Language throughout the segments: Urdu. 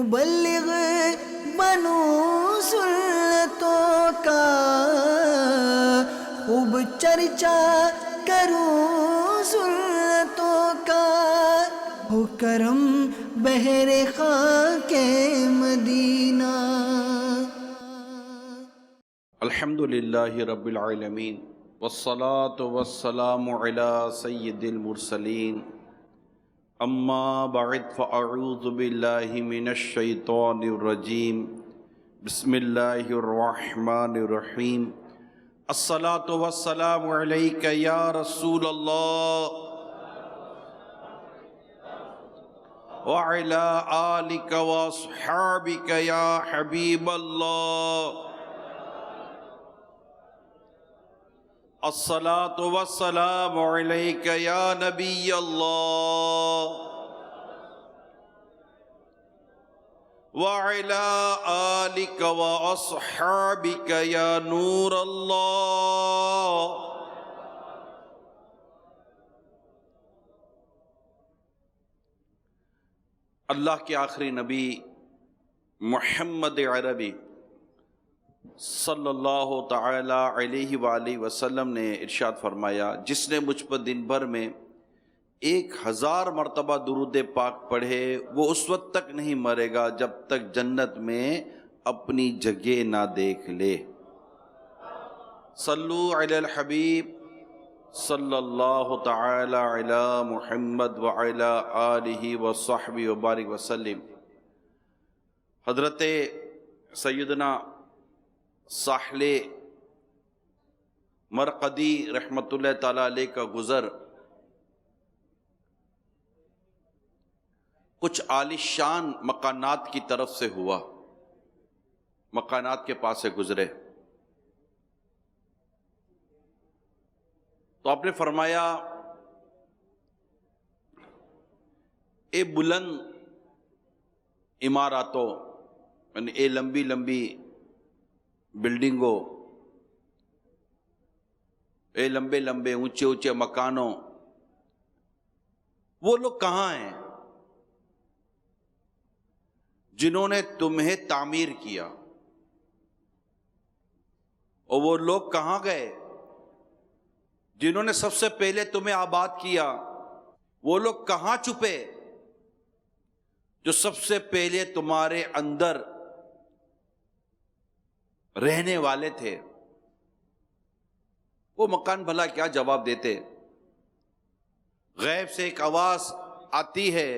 مبلغ بنو سنتوں کا خوب چرچا کروں سنتوں کا، ہو کرم بہر خاک مدینہ۔ الحمدللہ رب العالمین والصلاة والسلام علی سید المرسلین، اما بعد فاعوذ باللہ من الشیطان الرجیم، بسم اللہ الرحمن الرحیم۔ الصلاة والسلام علیک یا رسول اللہ وعلی آلک واصحابک یا حبیب اللہ۔ الصلاة والسلام علیک یا نبی اللہ وعلی آلک واصحابک یا نور اللہ۔ اللہ کے آخری نبی محمد عربی صلی اللہ تعالی علیہ وآلہ وسلم نے ارشاد فرمایا، جس نے مجھ پر دن بھر میں 1000 مرتبہ درود پاک پڑھے وہ اس وقت تک نہیں مرے گا جب تک جنت میں اپنی جگہ نہ دیکھ لے۔ صلو علی الحبیب صلی اللہ تعالی علی محمد وعلی آلہ وصحبہ وبارک وسلم۔ حضرت سیدنا ساحل مرقدی رحمت اللہ تعالی علیہ کا گزر کچھ عالی شان مکانات کی طرف سے ہوا، مکانات کے پاس سے گزرے تو آپ نے فرمایا، اے بلند عماراتوں، یعنی اے لمبی لمبی بلڈنگوں، اے لمبے لمبے اونچے اونچے مکانوں، وہ لوگ کہاں ہیں جنہوں نے تمہیں تعمیر کیا؟ اور وہ لوگ کہاں گئے جنہوں نے سب سے پہلے تمہیں آباد کیا؟ وہ لوگ کہاں چھپے جو سب سے پہلے تمہارے اندر رہنے والے تھے؟ وہ مکان بھلا کیا جواب دیتے؟ غیب سے ایک آواز آتی ہے،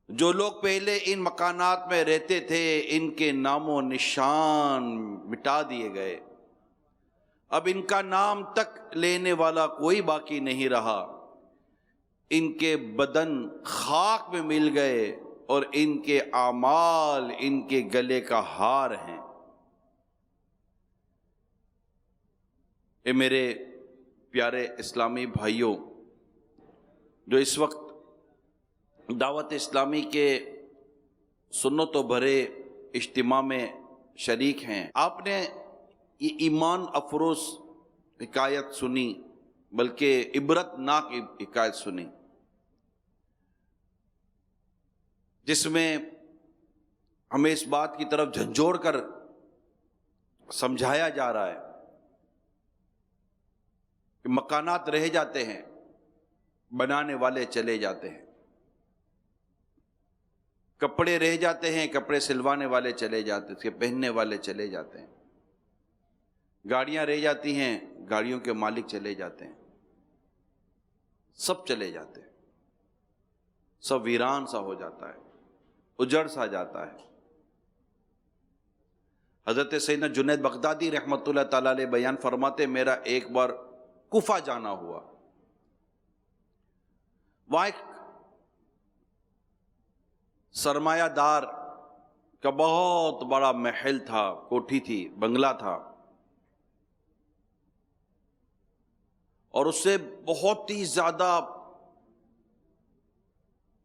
جو لوگ پہلے ان مکانات میں رہتے تھے ان کے نام و نشان مٹا دیے گئے، اب ان کا نام تک لینے والا کوئی باقی نہیں رہا، ان کے بدن خاک میں مل گئے اور ان کے اعمال ان کے گلے کا ہار ہیں۔ اے میرے پیارے اسلامی بھائیوں جو اس وقت دعوت اسلامی کے سنت و بھرے اجتماع میں شریک ہیں، آپ نے یہ ایمان افروز حکایت سنی، بلکہ عبرت ناک حکایت سنی، جس میں ہمیں اس بات کی طرف جھنجھوڑ کر سمجھایا جا رہا ہے کہ مکانات رہ جاتے ہیں، بنانے والے چلے جاتے ہیں، کپڑے رہ جاتے ہیں، کپڑے سلوانے والے چلے جاتے ہیں، اس کے پہننے والے چلے جاتے ہیں، گاڑیاں رہ جاتی ہیں، گاڑیوں کے مالک چلے جاتے ہیں، سب چلے جاتے ہیں، سب ویران سا ہو جاتا ہے، اجڑ سا جاتا ہے۔ حضرت سیدنا جنید بغدادی رحمت اللہ تعالی علیہ بیان فرماتے، میرا ایک بار کوفہ جانا ہوا، وہاں ایک سرمایہ دار کا بہت بڑا محل تھا، کوٹھی تھی، بنگلہ تھا، اور اس سے بہت ہی زیادہ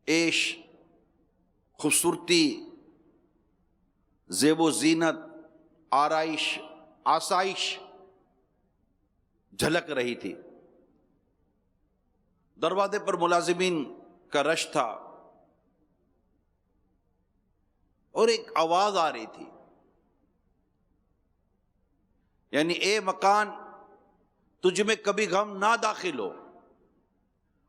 عیش، خوبصورتی، زیب و زینت، آرائش، آسائش جھلک رہی تھی۔ دروازے پر ملازمین کا رش تھا، اور ایک آواز آ رہی تھی، یعنی اے مکان تجھ میں کبھی غم نہ داخل ہو،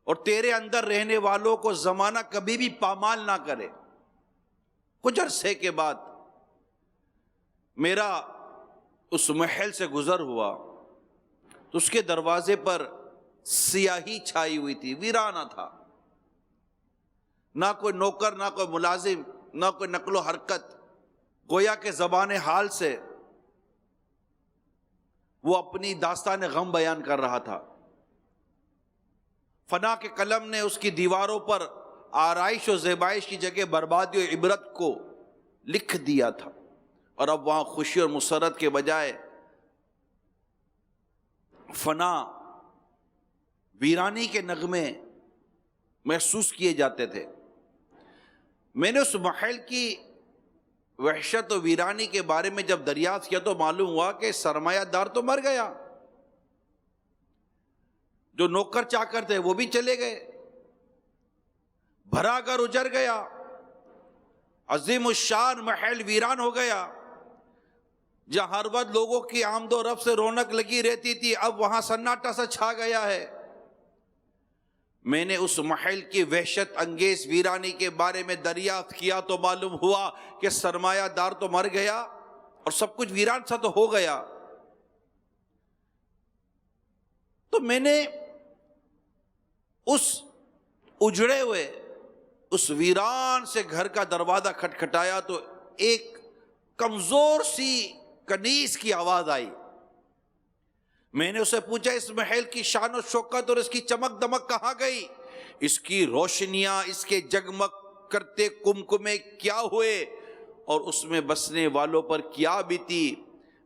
اور تیرے اندر رہنے والوں کو زمانہ کبھی بھی پامال نہ کرے۔ کچھ عرصے کے بعد میرا اس محل سے گزر ہوا تو اس کے دروازے پر سیاہی چھائی ہوئی تھی، ویرانہ تھا، نہ کوئی نوکر، نہ کوئی ملازم، نہ کوئی نقل و حرکت۔ گویا کہ زبان حال سے وہ اپنی داستان غم بیان کر رہا تھا۔ فنا کے قلم نے اس کی دیواروں پر آرائش و زیبائش کی جگہ بربادی و عبرت کو لکھ دیا تھا، اور اب وہاں خوشی اور مسرت کے بجائے فنا، ویرانی کے نغمے محسوس کیے جاتے تھے۔ میں نے اس محل کی وحشت و ویرانی کے بارے میں جب دریافت کیا تو معلوم ہوا کہ سرمایہ دار تو مر گیا، جو نوکر چاکر تھے وہ بھی چلے گئے، بھرا گھر اجڑ گیا، عظیم الشان محل ویران ہو گیا۔ جہاں ہر وقت لوگوں کی آمد و رفت سے رونق لگی رہتی تھی، اب وہاں سناٹا سا چھا گیا ہے۔ میں نے اس محل کی وحشت انگیز ویرانی کے بارے میں دریافت کیا تو معلوم ہوا کہ سرمایہ دار تو مر گیا اور سب کچھ ویران سا تو ہو گیا۔ تو میں نے اس اجڑے ہوئے، اس ویران سے گھر کا دروازہ کھٹکھٹایا تو ایک کمزور سی کنیز کی آواز آئی۔ میں نے اسے پوچھا اس محل کی شان و شوکت اور اس کی چمک دمک کہاں گئی؟ اس کی روشنیاں، اس کے جگمگ کرتے کمکمے کیا ہوئے اور اس میں بسنے والوں پر کیا بیتی؟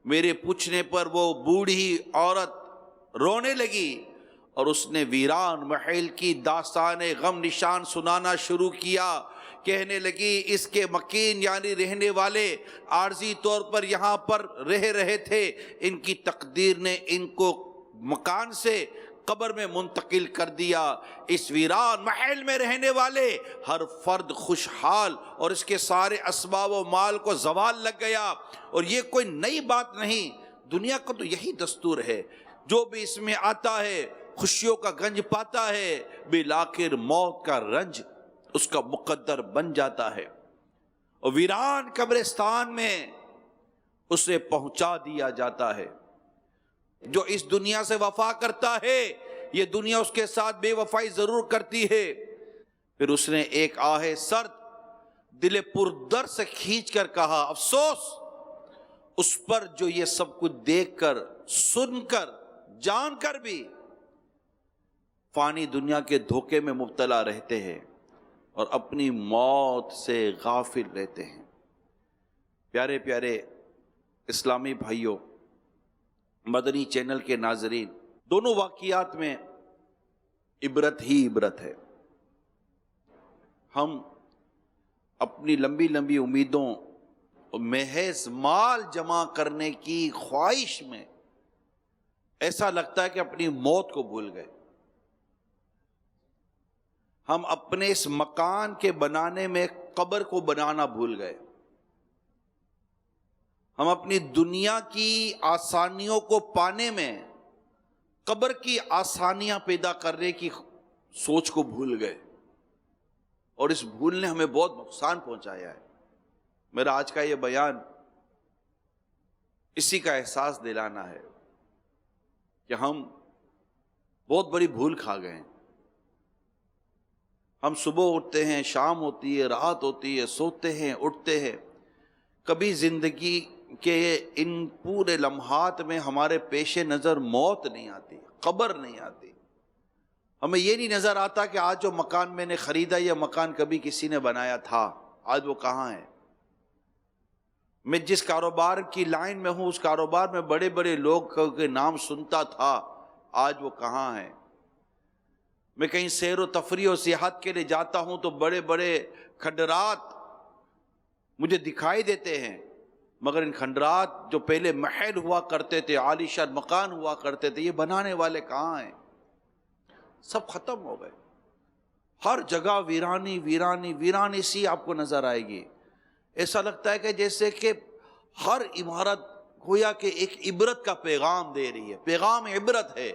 میرے پوچھنے پر وہ بوڑھی عورت رونے لگی اور اس نے ویران محل کی داستان غم نشان سنانا شروع کیا۔ کہنے لگی اس کے مکین یعنی رہنے والے عارضی طور پر یہاں پر رہ رہے تھے، ان کی تقدیر نے ان کو مکان سے قبر میں منتقل کر دیا۔ اس ویران محل میں رہنے والے ہر فرد خوشحال اور اس کے سارے اسباب و مال کو زوال لگ گیا، اور یہ کوئی نئی بات نہیں، دنیا کا تو یہی دستور ہے، جو بھی اس میں آتا ہے خوشیوں کا گنج پاتا ہے، بالآخر موت کا رنج اس کا مقدر بن جاتا ہے، اور ویران قبرستان میں اسے پہنچا دیا جاتا ہے۔ جو اس دنیا سے وفا کرتا ہے یہ دنیا اس کے ساتھ بے وفائی ضرور کرتی ہے۔ پھر اس نے ایک آہ سرد دل پر در سے کھینچ کر کہا، افسوس اس پر جو یہ سب کچھ دیکھ کر، سن کر، جان کر بھی فانی دنیا کے دھوکے میں مبتلا رہتے ہیں اور اپنی موت سے غافل رہتے ہیں۔ پیارے پیارے اسلامی بھائیوں، مدنی چینل کے ناظرین، دونوں واقعات میں عبرت ہی عبرت ہے۔ ہم اپنی لمبی لمبی امیدوں اور محض مال جمع کرنے کی خواہش میں ایسا لگتا ہے کہ اپنی موت کو بھول گئے۔ ہم اپنے اس مکان کے بنانے میں قبر کو بنانا بھول گئے۔ ہم اپنی دنیا کی آسانیوں کو پانے میں قبر کی آسانیاں پیدا کرنے کی سوچ کو بھول گئے، اور اس بھول نے ہمیں بہت نقصان پہنچایا ہے۔ میرا آج کا یہ بیان اسی کا احساس دلانا ہے کہ ہم بہت بڑی بھول کھا گئے ہیں۔ ہم صبح اٹھتے ہیں، شام ہوتی ہے، رات ہوتی ہے، سوتے ہیں، اٹھتے ہیں، کبھی زندگی کے ان پورے لمحات میں ہمارے پیش نظر موت نہیں آتی، قبر نہیں آتی۔ ہمیں یہ نہیں نظر آتا کہ آج جو مکان میں نے خریدا یہ مکان کبھی کسی نے بنایا تھا، آج وہ کہاں ہے۔ میں جس کاروبار کی لائن میں ہوں اس کاروبار میں بڑے بڑے لوگ کے نام سنتا تھا، آج وہ کہاں ہیں۔ میں کہیں سیر و تفریح و سیاحت کے لیے جاتا ہوں تو بڑے بڑے کھنڈرات مجھے دکھائی دیتے ہیں، مگر ان کھنڈرات جو پہلے محل ہوا کرتے تھے، عالی شان مکان ہوا کرتے تھے، یہ بنانے والے کہاں ہیں؟ سب ختم ہو گئے۔ ہر جگہ ویرانی ویرانی ویرانی سی آپ کو نظر آئے گی۔ ایسا لگتا ہے کہ جیسے کہ ہر عمارت گویا کہ ایک عبرت کا پیغام دے رہی ہے، پیغام عبرت ہے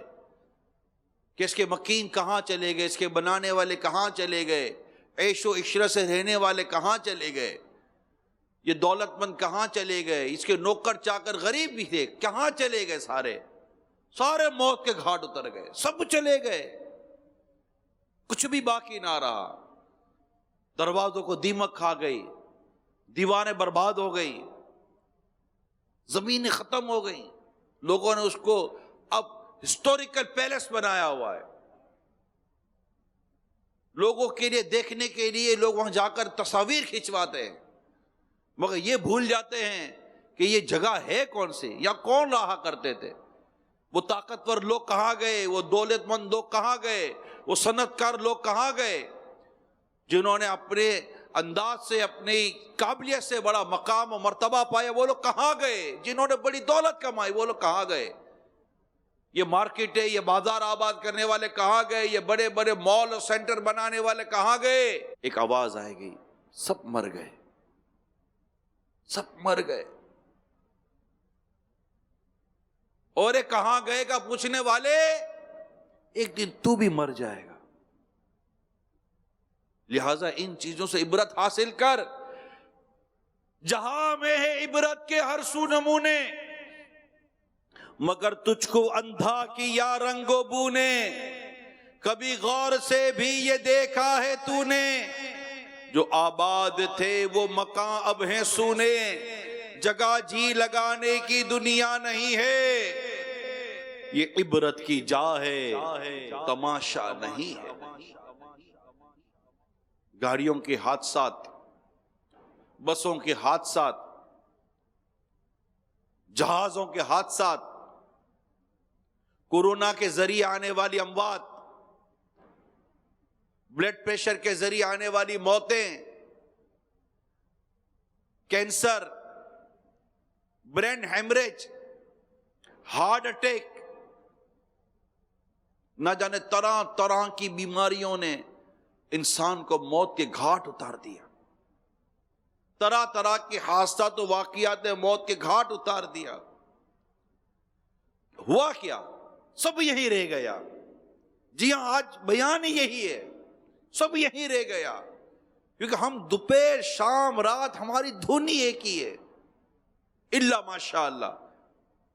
کہ اس کے مکین کہاں چلے گئے، اس کے بنانے والے کہاں چلے گئے، عیش و عشرت سے رہنے والے کہاں چلے گئے، یہ دولت مند کہاں چلے گئے، اس کے نوکر چاکر غریب بھی تھے کہاں چلے گئے، سارے موت کے گھاٹ اتر گئے، سب چلے گئے، کچھ بھی باقی نہ رہا، دروازوں کو دیمک کھا گئی، دیواریں برباد ہو گئی، زمینیں ختم ہو گئی، لوگوں نے اس کو اب ہسٹوریکل پیلس بنایا ہوا ہے، لوگوں کے لیے دیکھنے کے لیے لوگ وہاں جا کر تصاویر کھنچواتے ہیں، مگر یہ بھول جاتے ہیں کہ یہ جگہ ہے کون سی، یا کون رہا کرتے تھے، وہ طاقتور لوگ کہاں گئے، وہ دولت مند لوگ کہاں گئے، وہ صنعت کار لوگ کہاں گئے، جنہوں نے اپنے انداز سے اپنی قابلیت سے بڑا مقام و مرتبہ پایا وہ لوگ کہاں گئے، جنہوں نے بڑی دولت کمائی وہ لوگ کہاں گئے، یہ مارکیٹیں یہ بازار آباد کرنے والے کہاں گئے، یہ بڑے بڑے مال اور سینٹر بنانے والے کہاں گئے۔ ایک آواز آئے گی، سب مر گئے، سب مر گئے، اور یہ کہاں گئے کا پوچھنے والے ایک دن تو بھی مر جائے گا، لہذا ان چیزوں سے عبرت حاصل کر، جہاں میں ہے عبرت کے ہر سو نمونے، مگر تجھ کو اندھا کیا رنگ و بو نے، کبھی غور سے بھی یہ دیکھا ہے تو نے، جو آباد تھے وہ مکان اب ہیں سونے، جگہ جی لگانے کی دنیا نہیں ہے، یہ عبرت کی جا ہے تماشا نہیں ہے۔ گاڑیوں کے حادثات، بسوں کے حادثات، جہازوں کے حادثات، کورونا کے ذریعے آنے والی اموات، بلڈ پریشر کے ذریعے آنے والی موتیں، cancer, brain haemorrhage, heart attack, نہ جانے طرح طرح کی بیماریوں نے انسان کو موت کے گھاٹ اتار دیا، طرح طرح کے حادثات و واقعات نے موت کے گھاٹ اتار دیا۔ ہوا کیا؟ سب یہی رہ گیا۔ جی ہاں، آج بیان ہی یہی ہے، سب یہی رہ گیا، کیونکہ ہم دوپہر شام رات ہماری دھن ہی ایک ہی ہے، الا ماشاء اللہ۔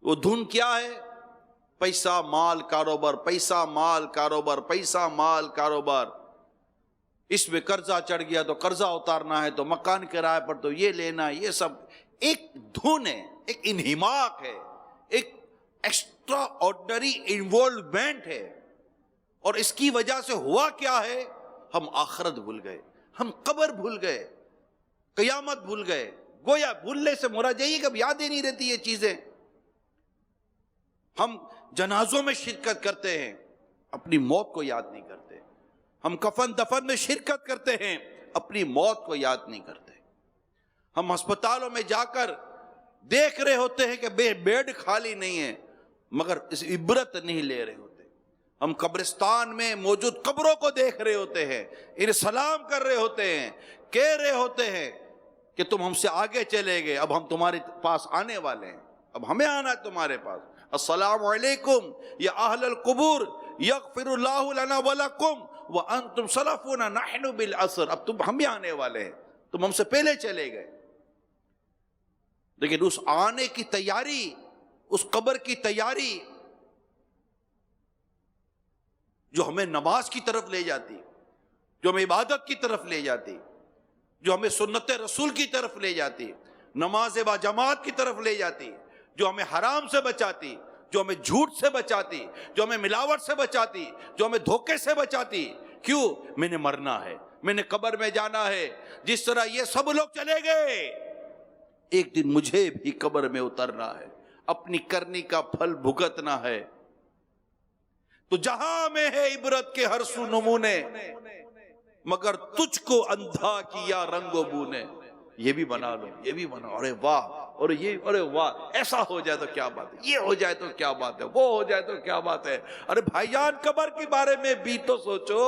وہ دھن کیا ہے؟ پیسہ مال کاروبار، پیسہ مال کاروبار، پیسہ مال کاروبار۔ اس میں قرضہ چڑھ گیا تو قرضہ اتارنا ہے، تو مکان کرائے پر تو یہ لینا ہے، یہ سب ایک دھن ہے، ایک انہماک ہے، ایک ایکسٹرا آرڈنری انوالومنٹ ہے، اور اس کی وجہ سے ہوا کیا ہے؟ ہم آخرت بھول گئے، ہم قبر بھول گئے، قیامت بھول گئے۔ گویا بھولنے سے مراد یہی کہ اب یاد ہی نہیں رہتی یہ چیزیں۔ ہم جنازوں میں شرکت کرتے ہیں، اپنی موت کو یاد نہیں کرتے۔ ہم کفن دفن میں شرکت کرتے ہیں، اپنی موت کو یاد نہیں کرتے۔ ہم ہسپتالوں میں جا کر دیکھ رہے ہوتے ہیں کہ بیڈ خالی نہیں ہے، مگر اس عبرت نہیں لے رہے ہوتے۔ ہم قبرستان میں موجود قبروں کو دیکھ رہے ہوتے ہیں، انہیں سلام کر رہے ہوتے ہیں، کہہ رہے ہوتے ہیں کہ تم ہم سے آگے چلے گئے، اب ہم تمہارے پاس آنے والے ہیں، اب ہمیں آنا ہے تمہارے پاس۔ السلام علیکم یا اہل القبور یغفر اللہ لنا ولکم وانتم سلفنا نحن بالعصر۔ اب تم ہم بھی آنے والے ہیں، تم ہم سے پہلے چلے گئے۔ لیکن اس آنے کی تیاری، اس قبر کی تیاری جو ہمیں نماز کی طرف لے جاتی، جو ہمیں عبادت کی طرف لے جاتی، جو ہمیں سنت رسول کی طرف لے جاتی، نماز با جماعت کی طرف لے جاتی، جو ہمیں حرام سے بچاتی، جو ہمیں جھوٹ سے بچاتی، جو ہمیں ملاوٹ سے بچاتی، جو ہمیں دھوکے سے بچاتی۔ کیوں؟ میں نے مرنا ہے، میں نے قبر میں جانا ہے۔ جس طرح یہ سب لوگ چلے گئے، ایک دن مجھے بھی قبر میں اترنا ہے، اپنی کرنی کا پھل بھگتنا ہے۔ تو جہاں میں ہے عبرت کے ہر سو نمونے، مگر تجھ کو اندھا کیا رنگ و بو نے۔ یہ بھی بنا لو، یہ بھی بنا، ارے واہ، اور یہ، ارے واہ، ایسا ہو جائے تو کیا بات ہے، یہ ہو جائے تو کیا بات ہے، وہ ہو جائے تو کیا بات ہے۔ ارے بھائی جان، قبر کے بارے میں بھی تو سوچو۔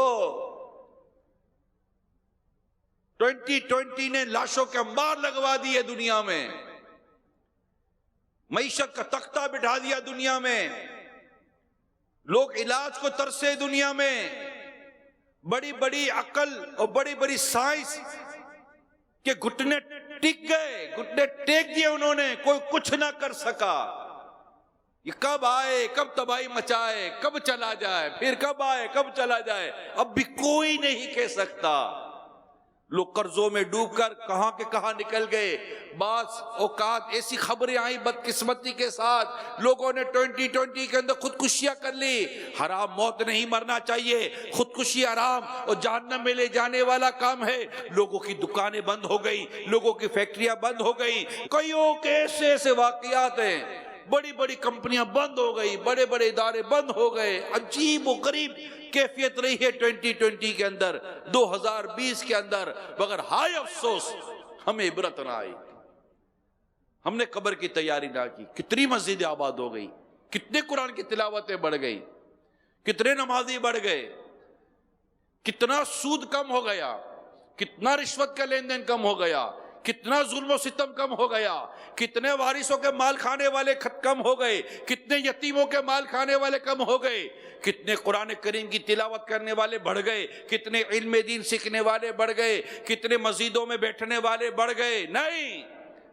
2020 نے لاشوں کے انبار لگوا دیے دنیا میں، معیشت کا تختہ بٹھا دیا دنیا میں، لوگ علاج کو ترسے دنیا میں، بڑی بڑی عقل اور بڑی بڑی سائنس کے گھٹنے ٹک گئے، گھٹنے ٹیک دیے انہوں نے، کوئی کچھ نہ کر سکا۔ یہ کب آئے، کب تباہی مچائے، کب چلا جائے، پھر کب آئے، کب چلا جائے، اب بھی کوئی نہیں کہہ سکتا۔ لوگ قرضوں میں ڈوب کر کہاں کے کہاں نکل گئے۔ بعض اوقات ایسی خبریں آئیں بدقسمتی کے ساتھ، لوگوں نے 2020 کے اندر خودکشیاں کر لی۔ حرام موت نہیں مرنا چاہیے، خودکشی حرام اور جہنم میں لے جانے والا کام ہے۔ لوگوں کی دکانیں بند ہو گئی، لوگوں کی فیکٹریاں بند ہو گئی، کئیوں کے ایسے واقعات ہیں، بڑی بڑی کمپنیاں بند ہو گئی، بڑے بڑے ادارے بند ہو گئے۔ عجیب و غریب کیفیت رہی ہے 2020 کے اندر، 2020 کے اندر، مگر ہائے افسوس ہمیں عبرت نہ آئی۔ ہم نے قبر کی تیاری نہ کی، کتنی مسجدیں آباد ہو گئی، کتنے قرآن کی تلاوتیں بڑھ گئی، کتنے نمازی بڑھ گئے، کتنا سود کم ہو گیا، کتنا رشوت کا لین دین کم ہو گیا، کتنا ظلم و ستم کم ہو گیا، کتنے وارثوں کے مال کھانے والے کم ہو گئے، کتنے یتیموں کے مال کھانے والے کم ہو گئے، کتنے قرآن کریم کی تلاوت کرنے والے بڑھ گئے، کتنے علم دین سیکھنے والے بڑھ گئے، کتنے مسجدوں میں بیٹھنے والے بڑھ گئے۔ نہیں،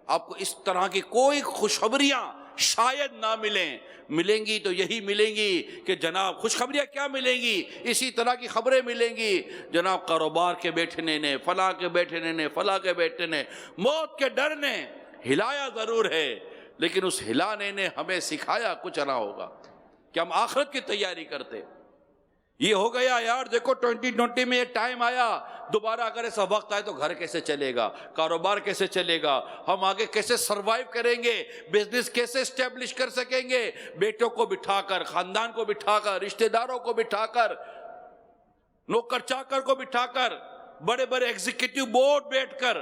آپ کو اس طرح کی کوئی خوشخبریاں شاید نہ ملیں گی تو یہی ملیں گی کہ جناب خوشخبریاں کیا ملیں گی، اسی طرح کی خبریں ملیں گی، جناب کاروبار کے بیٹھنے نے، فلاں کے بیٹھنے نے، فلاں کے بیٹھنے نے، موت کے ڈر نے ہلایا ضرور ہے، لیکن اس ہلانے نے ہمیں سکھایا کچھ نہ ہوگا کہ ہم آخرت کی تیاری کرتے۔ یہ ہو گیا یار، دیکھو 2020 میں ایک ٹائم آیا، دوبارہ اگر ایسا وقت آئے تو گھر کیسے چلے گا، کاروبار کیسے چلے گا، ہم آگے کیسے سروائیو کریں گے، بزنس کیسے اسٹیبلش کر سکیں گے، بیٹوں کو بٹھا کر، خاندان کو بٹھا کر، رشتہ داروں کو بٹھا کر، نوکر چاکر کو بٹھا کر، بڑے بڑے ایگزیکٹو بورڈ بیٹھ کر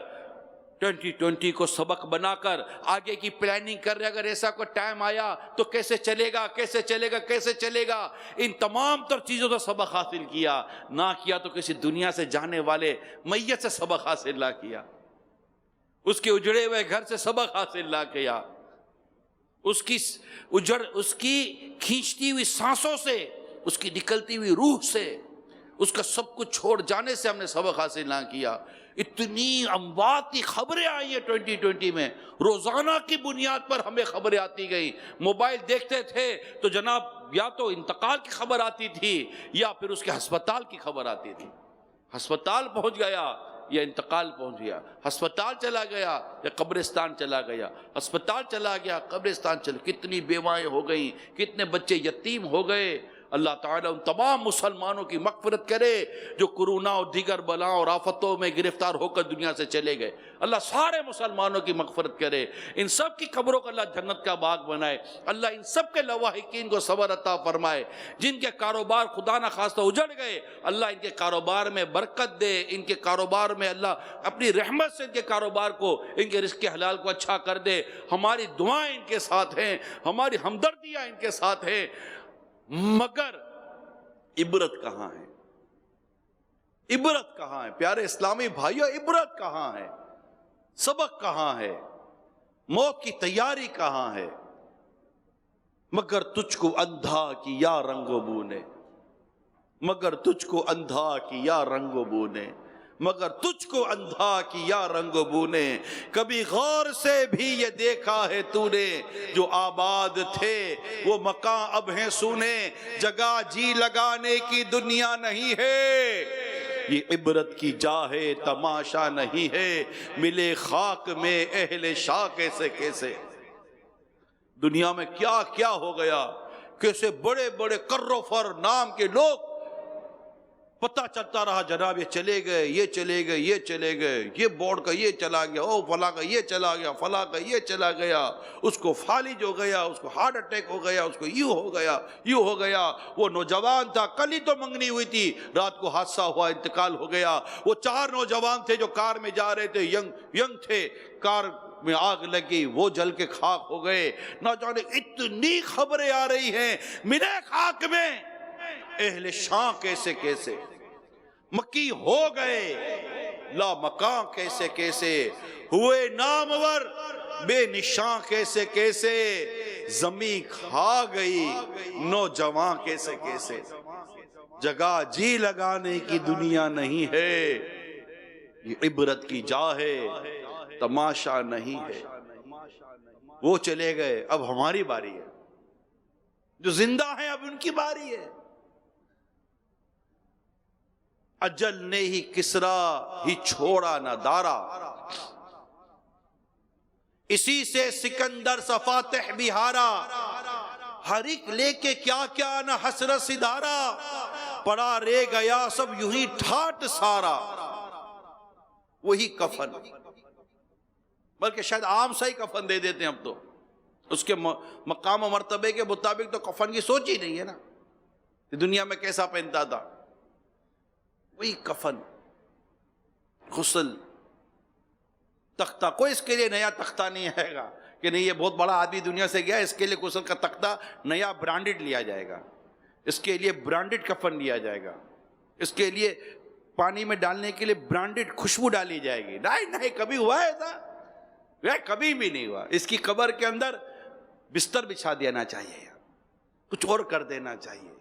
2020 کو سبق بنا کر آگے کی پلاننگ کر رہے، اگر ایسا کوئی ٹائم آیا تو کیسے چلے گا، کیسے چلے گا، کیسے چلے گا۔ ان تمام تر چیزوں سے سبق حاصل کیا، نہ کیا تو کسی دنیا سے جانے والے میت سے سبق حاصل نہ کیا، اس کے اجڑے ہوئے گھر سے سبق حاصل نہ کیا، اس کی کھینچتی ہوئی سانسوں سے، اس کی نکلتی ہوئی روح سے، اس کا سب کچھ چھوڑ جانے سے ہم نے سبق حاصل نہ کیا۔ اتنی اموات کی خبریں آئی ہیں 2020 میں، روزانہ کی بنیاد پر ہمیں خبریں آتی گئی۔ موبائل دیکھتے تھے تو جناب یا تو انتقال کی خبر آتی تھی یا پھر اس کے ہسپتال کی خبر آتی تھی، ہسپتال پہنچ گیا یا انتقال پہنچ گیا، ہسپتال چلا گیا یا قبرستان چلا گیا، ہسپتال چلا گیا، قبرستان چلا، کتنی بیوائیں ہو گئیں، کتنے بچے یتیم ہو گئے۔ اللہ تعالیٰ ان تمام مسلمانوں کی مغفرت کرے جو کرونا اور دیگر بلاؤں اور آفتوں میں گرفتار ہو کر دنیا سے چلے گئے۔ اللہ سارے مسلمانوں کی مغفرت کرے، ان سب کی قبروں کو اللہ جنت کا باغ بنائے، اللہ ان سب کے لواحقین کو صبر عطا فرمائے، جن کے کاروبار خدا نہ خواستہ اجڑ گئے اللہ ان کے کاروبار میں برکت دے، ان کے کاروبار میں اللہ اپنی رحمت سے ان کے کاروبار کو، ان کے رزق حلال کو اچھا کر دے۔ ہماری دعائیں ان کے ساتھ ہیں، ہماری ہمدردیاں ان کے ساتھ ہیں، مگر عبرت کہاں ہے؟ عبرت کہاں ہے پیارے اسلامی بھائیو؟ عبرت کہاں ہے؟ سبق کہاں ہے؟ موت کی تیاری کہاں ہے؟ مگر تجھ کو اندھا کیا رنگ و بو نے، مگر تجھ کو اندھا کیا رنگ و بو نے، مگر تجھ کو اندھا کیا رنگ و بو نے، کبھی غور سے بھی یہ دیکھا ہے تو نے، جو آباد تھے وہ مکان اب ہیں سونے، جگہ جی لگانے کی دنیا نہیں ہے، یہ عبرت کی جا ہے تماشا نہیں ہے، ملے خاک میں اہل شاہ کیسے کیسے۔ دنیا میں کیا کیا ہو گیا، کیسے بڑے بڑے کر و فر نام کے لوگ پتہ چلتا رہا، جناب یہ چلے گئے، یہ چلے گئے، یہ چلے گئے، یہ بورڈ کا یہ چلا گیا، او فلاں کا یہ چلا گیا، فلاں کا یہ چلا گیا، اس کو فالج ہو گیا، اس کو ہارٹ اٹیک ہو گیا، اس کو یوں ہو گیا، یوں ہو گیا۔ وہ نوجوان تھا، کل ہی تو منگنی ہوئی تھی، رات کو حادثہ ہوا، انتقال ہو گیا۔ وہ 4 نوجوان تھے جو کار میں جا رہے تھے، ینگ تھے، کار میں آگ لگی، وہ جل کے خاک ہو گئے۔ نہ جانے اتنی خبریں آ رہی ہیں، ملے خاک میں اہل شام کیسے کیسے، مکی ہو گئے، لا مکان کیسے کیسے، ہوئے نامور بے نشاں کیسے کیسے، زمین کھا گئی نوجوان کیسے کیسے، جگہ جی لگانے کی دنیا نہیں ہے، یہ عبرت کی جا ہے تماشا نہیں ہے۔ وہ چلے گئے، اب ہماری باری ہے، جو زندہ ہیں اب ان کی باری ہے۔ اجل نے ہی کسرا ہی چھوڑا نہ دارا، اسی سے سکندر سا فاتح بھی ہارا، ہر ایک لے کے کیا کیا نہ حسرت سدھارا، پڑا رہ گیا سب یوں ہی ٹھاٹ سارا۔ وہی کفن، بلکہ شاید عام سا ہی کفن دے دیتے ہیں اب تو، اس کے مقام و مرتبے کے مطابق تو کفن کی سوچ ہی نہیں ہے نا، دنیا میں کیسا پہنتا تھا، وہی کفن، غسل، تختہ۔ کوئی اس کے لیے نیا تختہ نہیں آئے گا کہ نہیں یہ بہت بڑا آدمی دنیا سے گیا، اس کے لیے غسل کا تختہ نیا برانڈڈ لیا جائے گا، اس کے لیے برانڈڈ کفن لیا جائے گا، اس کے لیے پانی میں ڈالنے کے لیے برانڈڈ خوشبو ڈالی جائے گی۔ نہیں، کبھی ہوا ہے ایسا؟ کبھی بھی نہیں ہوا۔ اس کی قبر کے اندر بستر بچھا دینا چاہیے، کچھ اور کر دینا چاہیے۔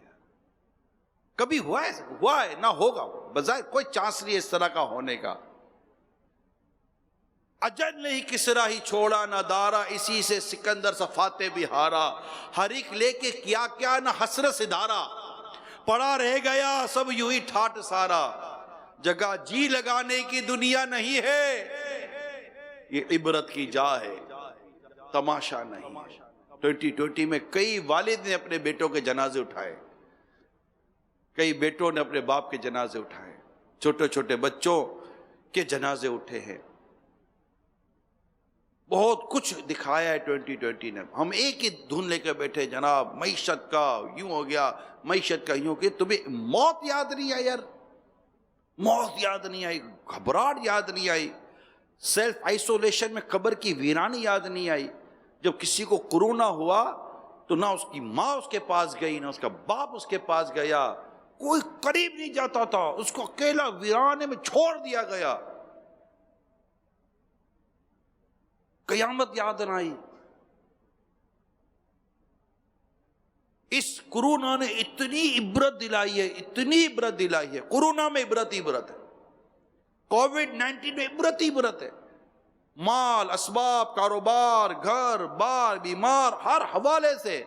کبھی ہوا ہے؟ ہوا ہے نہ ہوگا، بظاہر کوئی چانس نہیں اس طرح کا ہونے کا۔ اجل نہیں کسرا ہی چھوڑا نہ دارا، اسی سے سکندر سا فاتح بھی ہارا، ہر ایک لے کے کیا کیا نہ حسرت سدھارا، پڑا رہ گیا سب یوں ہی ٹھاٹ سارا، جگہ جی لگانے کی دنیا نہیں ہے، یہ عبرت کی جا ہے تماشا نہیں۔ 2020 میں کئی والد نے اپنے بیٹوں کے جنازے اٹھائے، کئی بیٹوں نے اپنے باپ کے جنازے اٹھائے، چھوٹے چھوٹے بچوں کے جنازے اٹھے ہیں۔ بہت کچھ دکھایا ہے 2020 نے۔ ہم ایک ہی دھن لے کے بیٹھے، جناب معیشت کا یوں ہو گیا، معیشت کا یوں کہ تمہیں موت یاد نہیں آئی یار، موت یاد نہیں آئی، گھبراہٹ یاد نہیں آئی، سیلف آئسولیشن میں قبر کی ویرانی یاد نہیں آئی۔ جب کسی کو کورونا ہوا تو نہ اس کی ماں اس کے پاس گئی، نہ اس کا باپ اس کے پاس گیا، کوئی قریب نہیں جاتا تھا، اس کو اکیلا ویرانے میں چھوڑ دیا گیا۔ قیامت یاد نہ آئی۔ اس کورونا نے اتنی عبرت دلائی ہے، اتنی عبرت دلائی ہے، کورونا میں عبرت ہی عبرت ہے، کووڈ-19 میں عبرت ہی عبرت ہے۔ مال، اسباب، کاروبار، گھر بار، بیمار، ہر حوالے سے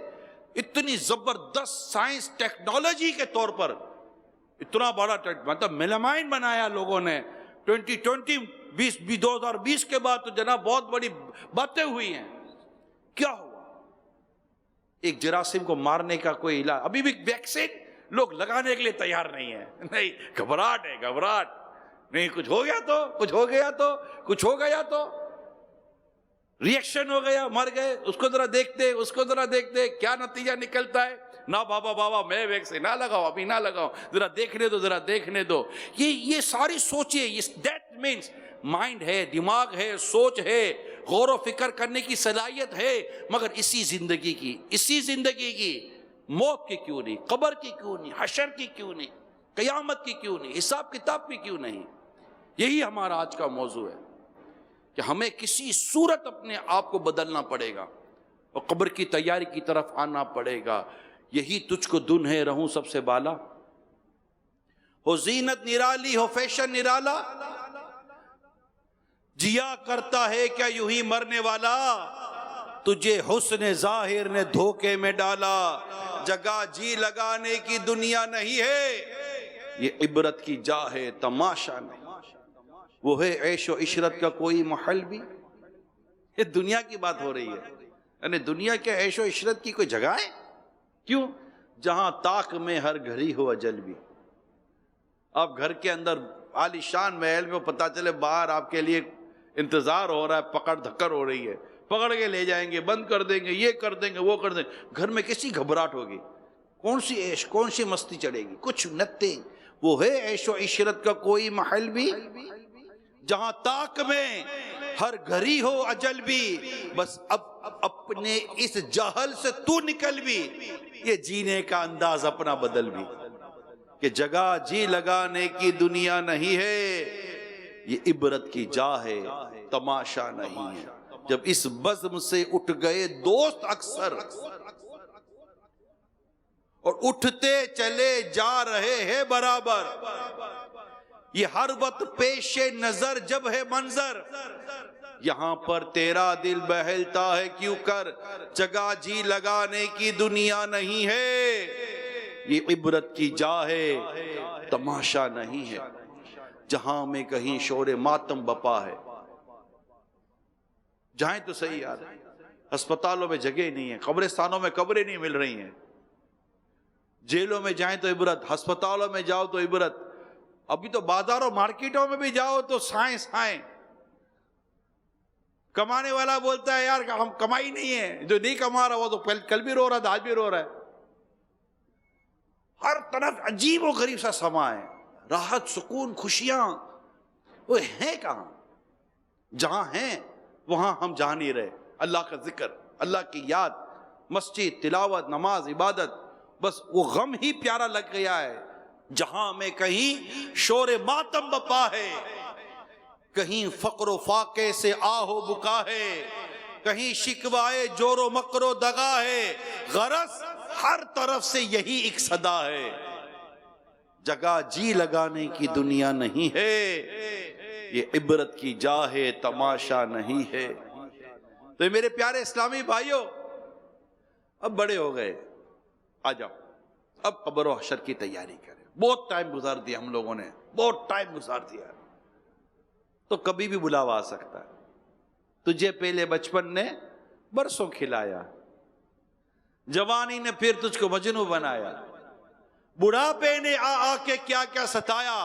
اتنی زبردست سائنس ٹیکنالوجی کے طور پر اتنا بڑا مطلب میلامائن بنایا لوگوں نے۔ 2020 کے بعد تو جناب بہت بڑی باتیں ہوئی ہیں۔ کیا ہوا؟ ایک جراثیم کو مارنے کا کوئی علاج، ابھی بھی ویکسین لوگ لگانے کے لیے تیار نہیں ہیں، نہیں، گھبراہٹ ہے، گھبراہٹ، نہیں کچھ ہو گیا تو، کچھ ہو گیا تو، کچھ ہو گیا تو، ریئیکشن ہو گیا، مر گئے، اس کو ذرا دیکھتے، اس کو ذرا دیکھتے، کیا نتیجہ نکلتا ہے؟ نہ بابا میں ویکسین نہ لگاؤ، ابھی نہ لگاؤ، ذرا دیکھنے دو، ذرا دیکھنے دو۔ یہ ساری سوچیں، دیٹ مینس مائنڈ ہے، دماغ ہے، سوچ ہے، غور و فکر کرنے کی صلاحیت ہے، مگر اسی زندگی کی موت کی کیوں نہیں، قبر کی کیوں نہیں، حشر کی کیوں نہیں، قیامت کی کیوں نہیں، حساب کتاب کی کیوں نہیں؟ یہی ہمارا آج کا موضوع ہے کہ ہمیں کسی صورت اپنے آپ کو بدلنا پڑے گا اور قبر کی تیاری کی طرف آنا پڑے گا۔ یہی تجھ کو دن ہے رہوں سب سے بالا، ہو زینت نرالی ہو فیشن نرالا، جیا کرتا ہے کیا یوں ہی مرنے والا، تجھے حسن ظاہر نے دھوکے میں ڈالا، جگہ جی لگانے کی دنیا نہیں ہے، یہ عبرت کی جا ہے تماشا نہیں۔ وہ ہے عیش و عشرت کا کوئی محل بھی، یہ دنیا کی بات ہو رہی ہے، یعنی دنیا کے عیش و عشرت کی کوئی جگہ ہے؟ کیوں؟ جہاں طاق میں ہر گھڑی ہو اجل بھی۔ آپ گھر کے اندر عالی شان محل میں پتہ چلے باہر آپ کے لیے انتظار ہو رہا ہے، پکڑ دھکڑ ہو رہی ہے، پکڑ کے لے جائیں گے، بند کر دیں گے، یہ کر دیں گے، وہ کر دیں گے، گھر میں کسی گھبراہٹ ہوگی؟ کون سی عیش، کون سی مستی چڑھے گی؟ کچھ نتھنگ۔ وہ ہے عیش و عشرت کا کوئی محل بھی، جہاں طاق میں ہر گھڑی ہو اجل بھی، بس اب اپنے اس جہل سے تو نکل بھی، یہ جینے کا انداز اپنا بدل بھی، کہ جگہ جی لگانے کی دنیا نہیں ہے، یہ عبرت کی جا ہے، تماشا نہیں ہے۔ جب اس بزم سے اٹھ گئے دوست اکثر اور اٹھتے چلے جا رہے ہیں برابر، یہ ہر وقت پیش نظر جب ہے منظر، یہاں پر تیرا دل بہلتا ہے کیوں کر، جگہ جی لگانے کی دنیا نہیں ہے، یہ عبرت کی جا ہے، تماشا نہیں ہے۔ جہاں میں کہیں شور ماتم بپا ہے، جائیں تو صحیح یار، ہسپتالوں میں جگہ نہیں ہے، قبرستانوں میں قبریں نہیں مل رہی ہیں، جیلوں میں جائیں تو عبرت، ہسپتالوں میں جاؤ تو عبرت، ابھی تو بازاروں مارکیٹوں میں بھی جاؤ تو سائیں، کمانے والا بولتا ہے یار ہم کمائی نہیں ہے، جو نہیں کما رہا وہ تو کل بھی رو رہا تھا، آج بھی رو رہا ہے۔ ہر طرف عجیب و غریب سا سما ہے، راحت سکون خوشیاں وہ ہیں کہاں؟ جہاں ہیں وہاں ہم جا نہیں رہے۔ اللہ کا ذکر، اللہ کی یاد، مسجد، تلاوت، نماز، عبادت، بس وہ غم ہی پیارا لگ گیا ہے۔ جہاں میں کہیں شور ماتم بپا ہے، کہیں فقر و فاقے سے آہو بکا ہے، کہیں شکوائے جور و مکر و دغا ہے، غرض ہر طرف سے یہی ایک صدا ہے، جگہ جی لگانے کی دنیا نہیں ہے، یہ عبرت کی جا ہے، تماشا نہیں ہے۔ تو میرے پیارے اسلامی بھائیوں، اب بڑے ہو گئے، آ جاؤ اب قبر و حشر کی تیاری کریں۔ بہت ٹائم گزار دیا ہم لوگوں نے، بہت ٹائم گزار دیا، تو کبھی بھی بلاوا آ سکتا ہے۔ تجھے پہلے بچپن نے برسوں کھلایا، جوانی نے پھر تجھ کو مجنوں بنایا، بڑھاپے نے آ آ کے کیا کیا ستایا،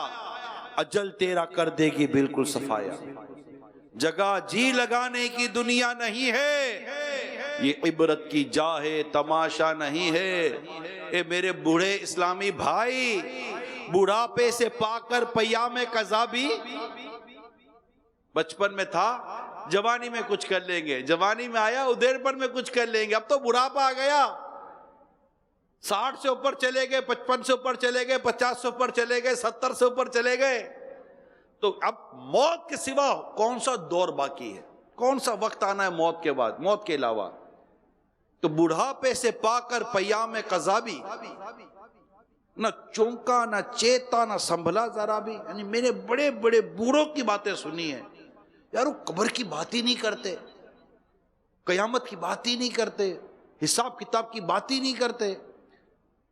اجل تیرا کر دے گی بالکل صفایا، جگہ جی لگانے کی دنیا نہیں ہے، یہ عبرت کی جا ہے، تماشا نہیں ہے۔ اے میرے بوڑھے اسلامی بھائی، بڑھاپے سے پا کر پیام قضا بھی بچپن میں تھا، جوانی میں کچھ کر لیں گے، جوانی میں آیا ادھیڑ پن میں کچھ کر لیں گے، اب تو بڑھاپا آ گیا، 60 سے اوپر چلے گئے، 55 سے اوپر چلے گئے، 50 سے اوپر چلے گئے، 70 سے اوپر چلے گئے، تو اب موت کے سوا کون سا دور باقی ہے؟ کون سا وقت آنا ہے موت کے بعد، موت کے علاوہ؟ تو بڑھاپے سے پا کر پیام قضا بھی، نہ چونکا نہ چیتا نہ سنبھلا ذرا بھی۔ یعنی میں نے بڑے بڑے بوڑھوں کی باتیں سنی ہیں، یار وہ قبر کی بات ہی نہیں کرتے، قیامت کی بات ہی نہیں کرتے، حساب کتاب کی بات ہی نہیں کرتے،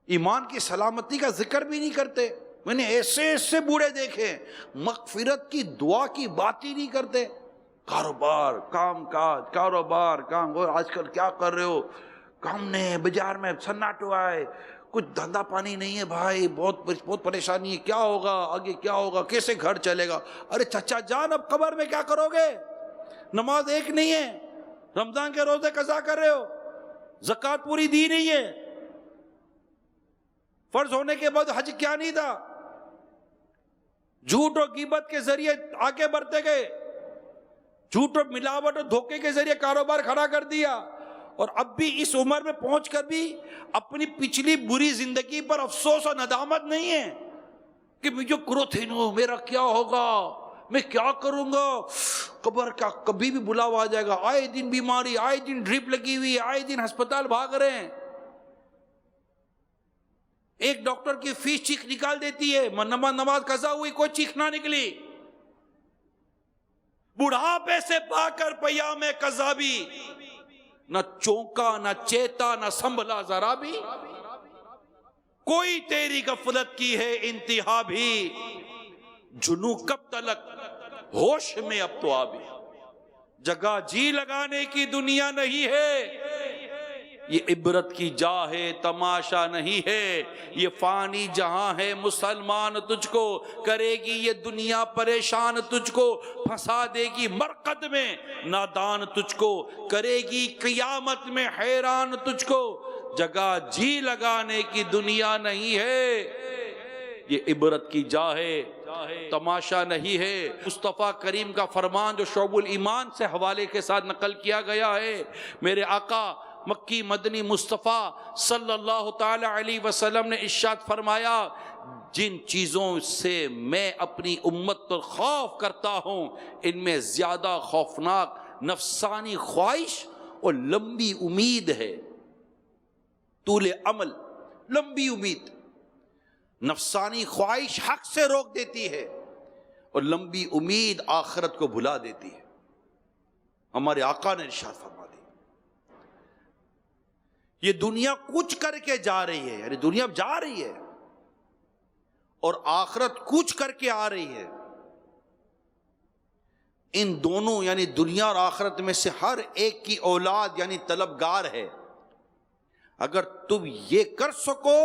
ایمان کی سلامتی کا ذکر بھی نہیں کرتے۔ میں نے ایسے ایسے بوڑھے دیکھے، مغفرت کی دعا کی بات ہی نہیں کرتے، کاروبار، کام کاج، کاروبار، کام، اور آج کل کیا کر رہے ہو؟ کام نہیں، بازار میں سناٹا ہوا ہے، کچھ دھندا پانی نہیں ہے بھائی، بہت پریشانی ہے، کیا ہوگا آگے، کیا ہوگا، کیسے گھر چلے گا؟ ارے چچا جان، اب قبر میں کیا کرو گے؟ نماز ایک نہیں ہے، رمضان کے روزے قضا کر رہے ہو، زکوٰۃ پوری دی نہیں ہے، فرض ہونے کے بعد حج کیا نہیں تھا، جھوٹ اور غیبت کے ذریعے آگے بڑھتے گئے، جھوٹ اور ملاوٹ اور دھوکے کے ذریعے کاروبار کھڑا کر دیا، اور اب بھی اس عمر میں پہنچ کر بھی اپنی پچھلی بری زندگی پر افسوس اور ندامت نہیں ہے کہ مجھے کروتھینو، میرا کیا ہوگا، میں کیا کروں گا، قبر کا کبھی بھی بلاوا آ جائے گا، آئے دن بیماری، آئے دن ڈرپ لگی ہوئی ہے، آئے دن ہسپتال بھاگ رہے ہیں، ایک ڈاکٹر کی فیس چیخ نکال دیتی ہے، نماز قضا ہوئی کوئی چیخ نہ نکلی، بڑھاپے سے پا کر پیام قضا بھی، نہ چونکا نہ چیتا نہ سنبھلا ذرا بھی، کوئی تیری غفلت کی ہے انتہا بھی، جنوں کب تلک ہوش میں اب تو آ بھی، جگہ جی لگانے کی دنیا نہیں ہے، یہ عبرت کی جا ہے، تماشا نہیں ہے، یہ فانی جہاں ہے مسلمان تجھ کو کرے گی یہ دنیا پریشان، تجھ کو پھنسا دے گی مرقد میں نادان، تجھ کو کرے گی قیامت میں حیران، تجھ کو جگہ جی لگانے کی دنیا نہیں ہے، یہ عبرت کی جا ہے، تماشا نہیں ہے۔ مصطفیٰ کریم کا فرمان جو شعب الایمان سے حوالے کے ساتھ نقل کیا گیا ہے، میرے آقا مکی مدنی مصطفیٰ صلی اللہ تعالی علیہ وسلم نے ارشاد فرمایا جن چیزوں سے میں اپنی امت پر خوف کرتا ہوں ان میں زیادہ خوفناک نفسانی خواہش اور لمبی امید ہے. طول عمل، لمبی امید. نفسانی خواہش حق سے روک دیتی ہے اور لمبی امید آخرت کو بھلا دیتی ہے. ہمارے آقا نے ارشاد فرما دی یہ دنیا کچھ کر کے جا رہی ہے، یعنی دنیا جا رہی ہے اور آخرت کچھ کر کے آ رہی ہے. ان دونوں یعنی دنیا اور آخرت میں سے ہر ایک کی اولاد یعنی طلبگار ہے. اگر تم یہ کر سکو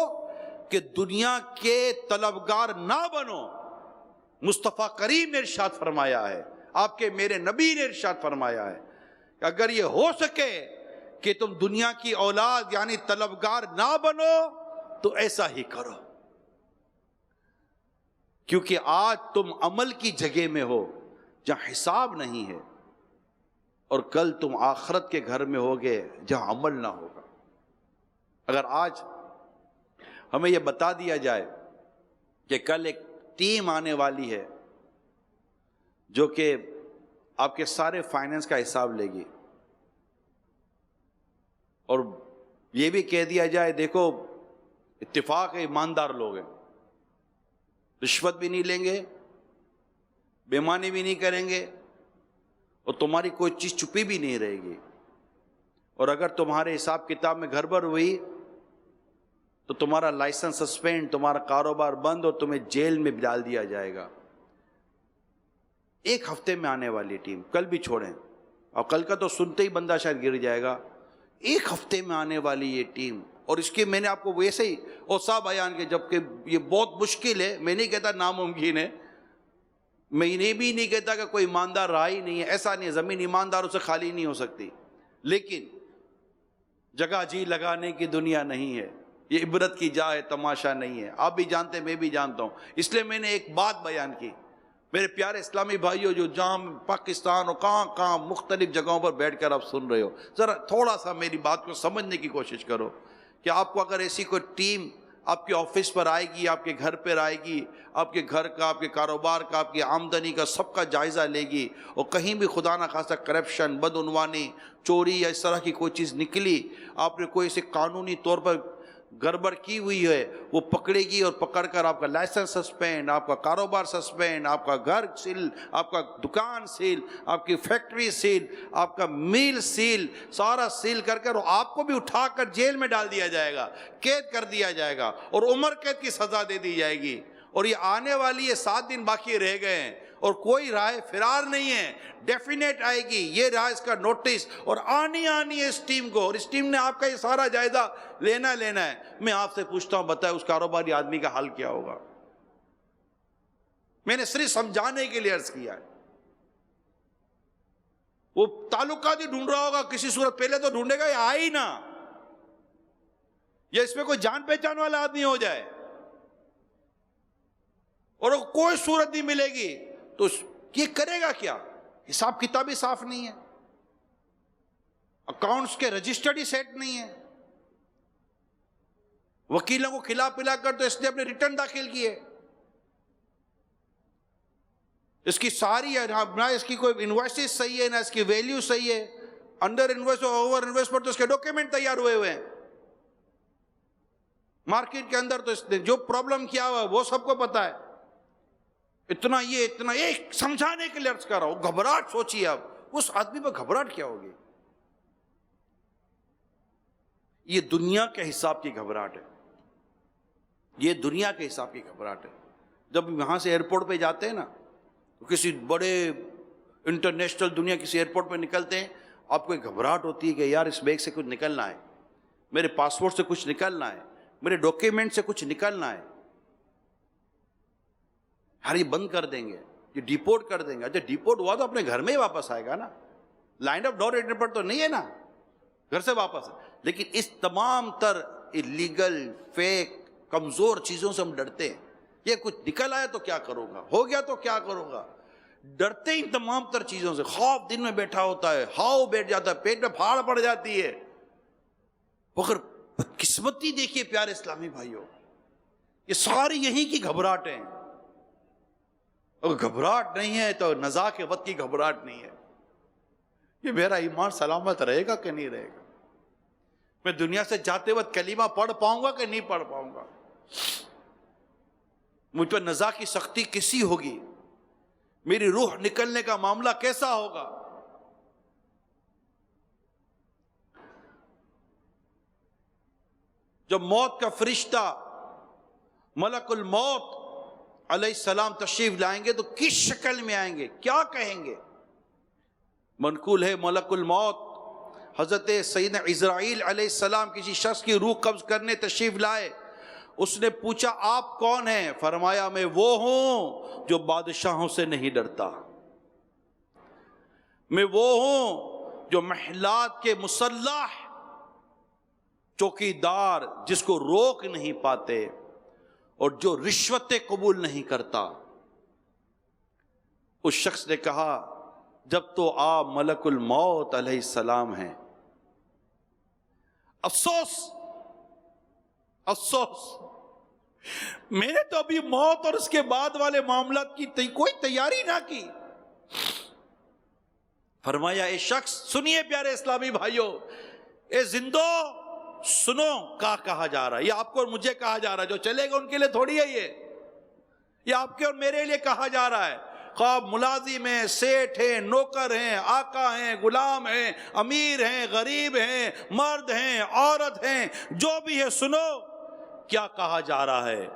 کہ دنیا کے طلبگار نہ بنو، مصطفیٰ کریم نے ارشاد فرمایا ہے، آپ کے میرے نبی نے ارشاد فرمایا ہے کہ اگر یہ ہو سکے کہ تم دنیا کی اولاد یعنی طلبگار نہ بنو تو ایسا ہی کرو. کیونکہ آج تم عمل کی جگہ میں ہو جہاں حساب نہیں ہے، اور کل تم آخرت کے گھر میں ہوگے جہاں عمل نہ ہوگا. اگر آج ہمیں یہ بتا دیا جائے کہ کل ایک ٹیم آنے والی ہے جو کہ آپ کے سارے فائنینس کا حساب لے گی، اور یہ بھی کہہ دیا جائے دیکھو اتفاق ہے ایماندار لوگ ہیں، رشوت بھی نہیں لیں گے، بےمانی بھی نہیں کریں گے، اور تمہاری کوئی چیز چھپی بھی نہیں رہے گی، اور اگر تمہارے حساب کتاب میں گڑبڑ ہوئی تو تمہارا لائسنس سسپینڈ، تمہارا کاروبار بند اور تمہیں جیل میں ڈال دیا جائے گا. ایک ہفتے میں آنے والی ٹیم، کل بھی چھوڑیں، اور کل کا تو سنتے ہی بندہ شاید گر جائے گا. ایک ہفتے میں آنے والی یہ ٹیم، اور اس کے میں نے آپ کو ویسے ہی اوصاف بیان کے، جبکہ یہ بہت مشکل ہے، میں نہیں کہتا ناممکن ہے، میں یہ بھی نہیں کہتا کہ کوئی ایماندار رہا ہی نہیں ہے، ایسا نہیں ہے، زمین ایمانداروں سے خالی نہیں ہو سکتی، لیکن جگہ جی لگانے کی دنیا نہیں ہے، یہ عبرت کی جا ہے، تماشا نہیں ہے. آپ بھی جانتے ہیں، میں بھی جانتا ہوں، اس لیے میں نے ایک بات بیان کی. میرے پیارے اسلامی بھائیوں جو جام پاکستان اور کہاں مختلف جگہوں پر بیٹھ کر آپ سن رہے ہو، ذرا تھوڑا سا میری بات کو سمجھنے کی کوشش کرو کہ آپ کو اگر ایسی کوئی ٹیم آپ کے آفس پر آئے گی، آپ کے گھر پر آئے گی، آپ کے گھر کا، آپ کے کاروبار کا، آپ کی آمدنی کا سب کا جائزہ لے گی، اور کہیں بھی خدا نہ خواستہ کرپشن، بدعنوانی، چوری یا اس طرح کی کوئی چیز نکلی، آپ نے کوئی اسے قانونی طور پر گڑبڑ کی ہوئی ہے، وہ پکڑے گی اور پکڑ کر آپ کا لائسنس سسپینڈ، آپ کا کاروبار سسپینڈ، آپ کا گھر سیل، آپ کا دکان سیل، آپ کی فیکٹری سیل، آپ کا میل سیل، سارا سیل کر کر آپ کو بھی اٹھا کر جیل میں ڈال دیا جائے گا، قید کر دیا جائے گا، اور عمر قید کی سزا دے دی جائے گی. اور یہ آنے والی یہ 7 دن باقی رہ گئے ہیں اور کوئی راہ فرار نہیں ہے، ڈیفینیٹ آئے گی، یہ رہا اس کا نوٹس، اور آنی ہے اس ٹیم کو، اور اس ٹیم نے آپ کا یہ سارا جائزہ لینا ہے. میں آپ سے پوچھتا ہوں، بتائیں اس کاروباری آدمی کا حال کیا ہوگا؟ میں نے صرف سمجھانے کے لیے عرض کیا ہے. وہ تعلقات ہی ڈھونڈ رہا ہوگا کسی صورت، پہلے تو ڈھونڈے گا یہ آئی نہ، یا اس میں کوئی جان پہچان والا آدمی ہو جائے، اور کوئی صورت نہیں ملے گی تو یہ کرے گا کیا؟ حساب کتاب ہی صاف نہیں ہے، اکاؤنٹس کے رجسٹرڈ ہی سیٹ نہیں ہے، وکیلوں کو کھلا پلا کر تو اس نے اپنے ریٹرن داخل کیے، اس کی ساری نہ اس کی کوئی انوائسز صحیح ہے، نہ اس کی ویلیو صحیح ہے، انڈر انوائس اور اوور انوائس پر تو اس کے ڈاکیومنٹ تیار ہوئے ہیں. مارکیٹ کے اندر تو اس نے جو پرابلم کیا ہوا وہ سب کو پتا ہے. اتنا ایک سمجھانے کے لیے عرض کر رہا ہوں. گھبراہٹ سوچیے آپ اس آدمی پہ گھبراہٹ کیا ہوگی. یہ دنیا کے حساب کی گھبراہٹ ہے، یہ دنیا کے حساب کی گھبراہٹ ہے. جب یہاں سے ایئرپورٹ پہ جاتے ہیں نا، تو کسی بڑے انٹرنیشنل دنیا کسی ایئرپورٹ پہ نکلتے ہیں، آپ کو ایک گھبراہٹ ہوتی ہے کہ یار اس بیگ سے کچھ نکلنا ہے، میرے پاسپورٹ سے کچھ نکلنا ہے، میرے ڈاکیومنٹ سے کچھ نکلنا ہے. ہر یہ بند کر دیں گے، یہ ڈیپورٹ کر دیں گے. اچھا ڈیپورٹ ہوا تو اپنے گھر میں ہی واپس آئے گا نا، لائن آف ڈور ایڈر پر تو نہیں ہے نا، گھر سے واپس. لیکن اس تمام تر اللیگل فیک کمزور چیزوں سے ہم ڈرتے ہیں. یہ کچھ نکل آیا تو کیا کروں گا، ہو گیا تو کیا کروں گا، ڈرتے ہی تمام تر چیزوں سے. خوف دن میں بیٹھا ہوتا ہے، ہاؤ بیٹھ جاتا ہے، پیٹ میں پھاڑ پڑ جاتی ہے. مگر بدقسمتی دیکھیے پیارے اسلامی بھائیوں، یہ ساری یہی کی گھبراہٹیں ہیں. اگر گھبراہٹ نہیں ہے تو نزا کے وقت کی گھبراہٹ نہیں ہے. یہ میرا ایمان سلامت رہے گا کہ نہیں رہے گا؟ میں دنیا سے جاتے وقت کلمہ پڑھ پاؤں گا کہ نہیں پڑھ پاؤں گا؟ مجھ پر نزا کی سختی کیسی ہوگی؟ میری روح نکلنے کا معاملہ کیسا ہوگا؟ جب موت کا فرشتہ ملک الموت علیہ السلام تشریف لائیں گے تو کس شکل میں آئیں گے، کیا کہیں گے؟ منقول ہے ملک الموت حضرت سیدنا عزرائیل علیہ السلام کسی شخص کی روح قبض کرنے تشریف لائے. اس نے پوچھا آپ کون ہیں؟ فرمایا میں وہ ہوں جو بادشاہوں سے نہیں ڈرتا، میں وہ ہوں جو محلات کے مسلح چوکیدار جس کو روک نہیں پاتے اور جو رشوتیں قبول نہیں کرتا. اس شخص نے کہا جب تو آپ ملک الموت علیہ السلام ہیں. افسوس افسوس، میں نے تو ابھی موت اور اس کے بعد والے معاملات کی کوئی تیاری نہ کی. فرمایا اے شخص سنیے پیارے اسلامی بھائیوں، اے زندو سنو کیا کہا جا رہا ہے. یہ آپ کو اور مجھے کہا جا رہا ہے، جو چلے گا ان کے لیے تھوڑی ہے. یہ آپ کے اور میرے لیے کہا جا رہا ہے. خواب ملازم ہیں، سیٹھ ہیں، نوکر ہیں، آقا ہیں، غلام ہیں، امیر ہیں، غریب ہیں، مرد ہیں، عورت ہیں، جو بھی ہے سنو کیا کہا جا رہا ہے.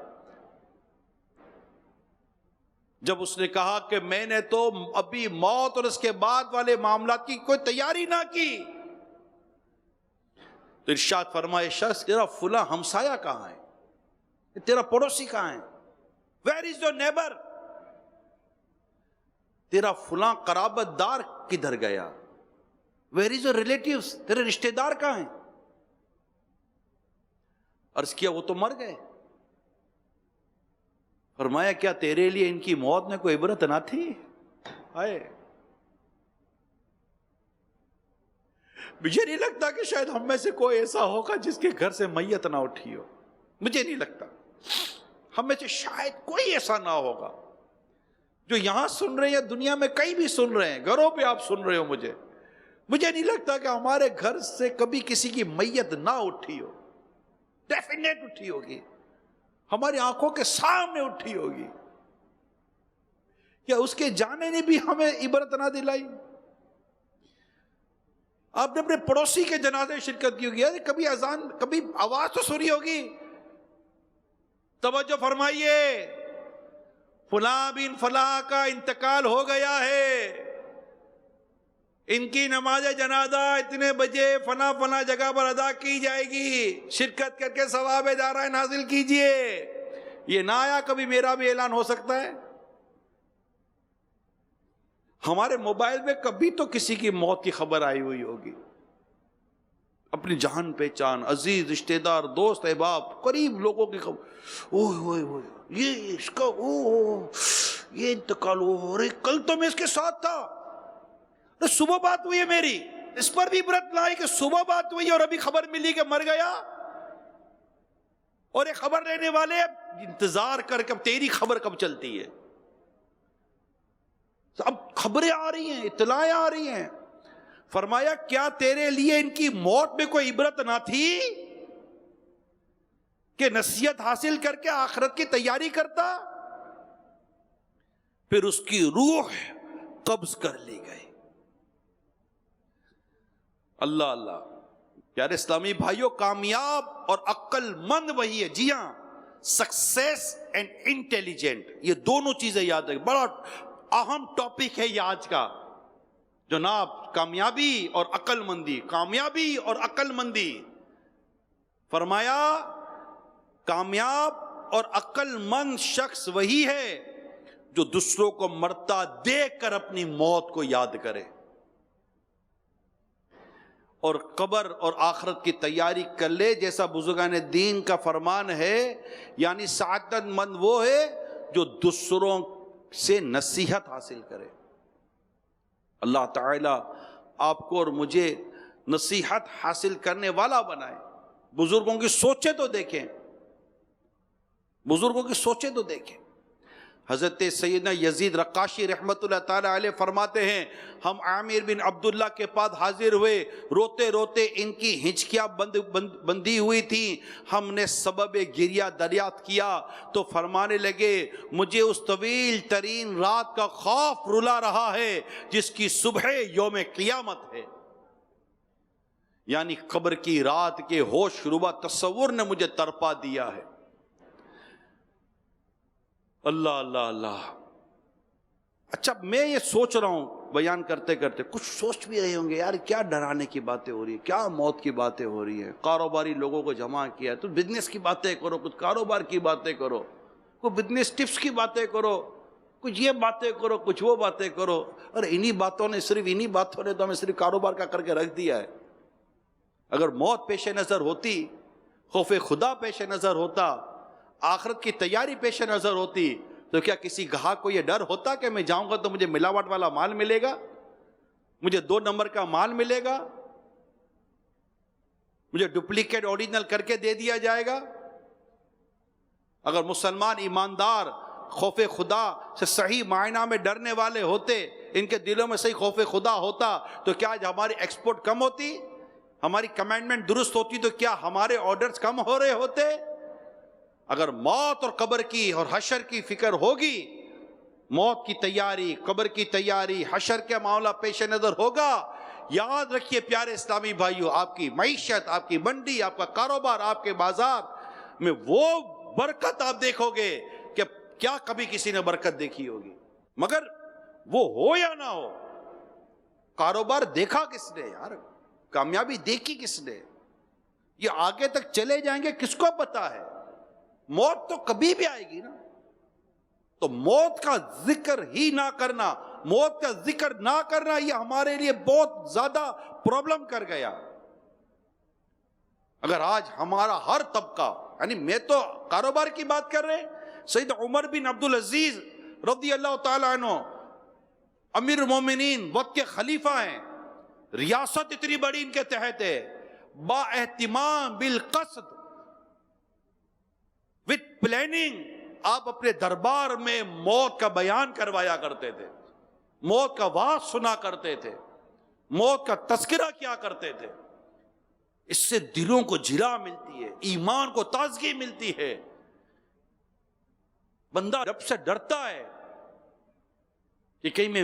جب اس نے کہا کہ میں نے تو ابھی موت اور اس کے بعد والے معاملات کی کوئی تیاری نہ کی، تو ارشاد فرمائے شخص تیرا فلاں ہمسایہ کہاں ہے، تیرا پڑوسی کہاں ہے؟ Where is your neighbour? تیرا فلاں قرابت دار کدھر گیا؟ Where is your relatives? تیرے رشتہ دار کہاں ہیں؟ عرض کیا وہ تو مر گئے. فرمایا کیا تیرے لیے ان کی موت میں کوئی عبرت نہ تھی؟ آئے مجھے نہیں لگتا کہ شاید ہم میں سے کوئی ایسا ہوگا جس کے گھر سے میت نہ اٹھی ہو. مجھے نہیں لگتا. ہم میں سے شاید کوئی ایسا نہ ہوگا جو یہاں سن رہے ہیں یا دنیا میں کہیں بھی سن رہے ہیں، گھروں پہ آپ سن رہے ہو. مجھے نہیں لگتا کہ ہمارے گھر سے کبھی کسی کی میت نہ اٹھی ہو. ڈیفینیٹ اٹھی ہوگی، ہماری آنکھوں کے سامنے اٹھی ہوگی. کیا اس کے جانے نے بھی ہمیں عبرت نہ دلائی؟ آپ نے اپنے پڑوسی کے جنازے شرکت کی ہوگی، کبھی اذان، کبھی آواز تو سنی ہوگی. توجہ فرمائیے، فلاں بن فلاں کا انتقال ہو گیا ہے، ان کی نماز جنازہ اتنے بجے فلاں فلاں جگہ پر ادا کی جائے گی، شرکت کر کے ثواب دارین حاصل کیجئے. یہ نہ آیا کبھی میرا بھی اعلان ہو سکتا ہے. ہمارے موبائل میں کبھی تو کسی کی موت کی خبر آئی ہوئی ہوگی. اپنی جان پہچان، عزیز، رشتہ دار، دوست، احباب، قریب لوگوں کی خبر، یہ اس کا یہ انتقال ہو رہی، کل تو میں اس کے ساتھ تھا، صبح بات ہوئی ہے میری. اس پر بھی عبرت لائی کہ صبح بات ہوئی اور ابھی خبر ملی کہ مر گیا. اور ایک خبر لینے والے انتظار کر کے اب تیری خبر کب چلتی ہے. اب خبریں آ رہی ہیں، اطلاعیں آ رہی ہیں. فرمایا کیا تیرے لیے ان کی موت میں کوئی عبرت نہ تھی کہ نصیحت حاصل کر کے آخرت کی تیاری کرتا؟ پھر اس کی روح قبض کر لی گئی. اللہ اللہ. پیارے اسلامی بھائیوں، کامیاب اور عقل مند وہی ہے. جی ہاں، سکسیس اینڈ انٹیلیجنٹ، یہ دونوں چیزیں یاد رکھیں. بڑا اہم ٹاپک ہے یہ آج کا جناب، کامیابی اور عقل مندی. کامیابی اور عقل مندی. فرمایا کامیاب اور عقل مند شخص وہی ہے جو دوسروں کو مرتا دیکھ کر اپنی موت کو یاد کرے اور قبر اور آخرت کی تیاری کر لے. جیسا بزرگان دین کا فرمان ہے، یعنی سعادت مند وہ ہے جو دوسروں سے نصیحت حاصل کرے. اللہ تعالیٰ آپ کو اور مجھے نصیحت حاصل کرنے والا بنائے. بزرگوں کی سوچیں تو دیکھیں، بزرگوں کی سوچیں تو دیکھیں۔ حضرت سیدنا یزید رقاشی رحمت اللہ تعالی علیہ فرماتے ہیں ہم عامر بن عبداللہ کے پاس حاضر ہوئے، روتے روتے ان کی ہچکیاں بندھی ہوئی تھی، ہم نے سبب گریہ دریافت کیا تو فرمانے لگے مجھے اس طویل ترین رات کا خوف رلا رہا ہے جس کی صبح یوم قیامت ہے۔ یعنی قبر کی رات کے ہوش ربا تصور نے مجھے تڑپا دیا ہے۔ اللہ اللہ اللہ۔ اچھا میں یہ سوچ رہا ہوں بیان کرتے کرتے، کچھ سوچ بھی رہے ہوں گے یار کیا ڈرانے کی باتیں ہو رہی ہیں، کیا موت کی باتیں ہو رہی ہیں، کاروباری لوگوں کو جمع کیا ہے تو بزنس کی باتیں کرو، کچھ کاروبار کی باتیں کرو، کوئی بزنس ٹپس کی باتیں کرو، کچھ یہ باتیں کرو، کچھ وہ باتیں کرو، اور انہی باتوں نے تو ہمیں صرف کاروبار کا کر کے رکھ دیا ہے۔ اگر موت پیش نظر ہوتی، خوف خدا پیش نظر ہوتا، آخرت کی تیاری پیش نظر ہوتی، تو کیا کسی گاہک کو یہ ڈر ہوتا کہ میں جاؤں گا تو مجھے ملاوٹ والا مال ملے گا، مجھے 2 نمبر کا مال ملے گا، مجھے ڈپلیکیٹ اوریجنل کر کے دے دیا جائے گا؟ اگر مسلمان ایماندار خوف خدا سے صحیح معنی میں ڈرنے والے ہوتے، ان کے دلوں میں صحیح خوف خدا ہوتا، تو کیا آج ہماری ایکسپورٹ کم ہوتی، ہماری کمانڈمنٹ درست ہوتی، تو کیا ہمارے آرڈرز کم ہو رہے ہوتے؟ اگر موت اور قبر کی اور حشر کی فکر ہوگی، موت کی تیاری، قبر کی تیاری، حشر کے معاملہ پیش نظر ہوگا، یاد رکھیے پیارے اسلامی بھائیو، آپ کی معیشت، آپ کی منڈی، آپ کا کاروبار، آپ کے بازار میں وہ برکت آپ دیکھو گے کہ کیا کبھی کسی نے برکت دیکھی ہوگی؟ مگر وہ ہو یا نہ ہو، کاروبار دیکھا کس نے یار، کامیابی دیکھی کس نے؟ یہ آگے تک چلے جائیں گے کس کو پتا ہے؟ موت تو کبھی بھی آئے گی نا۔ تو موت کا ذکر ہی نہ کرنا، موت کا ذکر نہ کرنا، یہ ہمارے لیے بہت زیادہ پرابلم کر گیا۔ اگر آج ہمارا ہر طبقہ، یعنی میں تو کاروبار کی بات کر رہے، سید عمر بن عبدالعزیز رضی اللہ تعالیٰ عنہ امیر المومنین وقت کے خلیفہ ہیں، ریاست اتنی بڑی ان کے تحت ہے، با اہتمام بالقصد وتھ پلاننگ، آپ اپنے دربار میں موت کا بیان کروایا کرتے تھے، موت کا واعظ سنا کرتے تھے، موت کا تذکرہ کیا کرتے تھے۔ اس سے دلوں کو جلا ملتی ہے، ایمان کو تازگی ملتی ہے۔ بندہ رب سے ڈرتا ہے کہ کہیں میں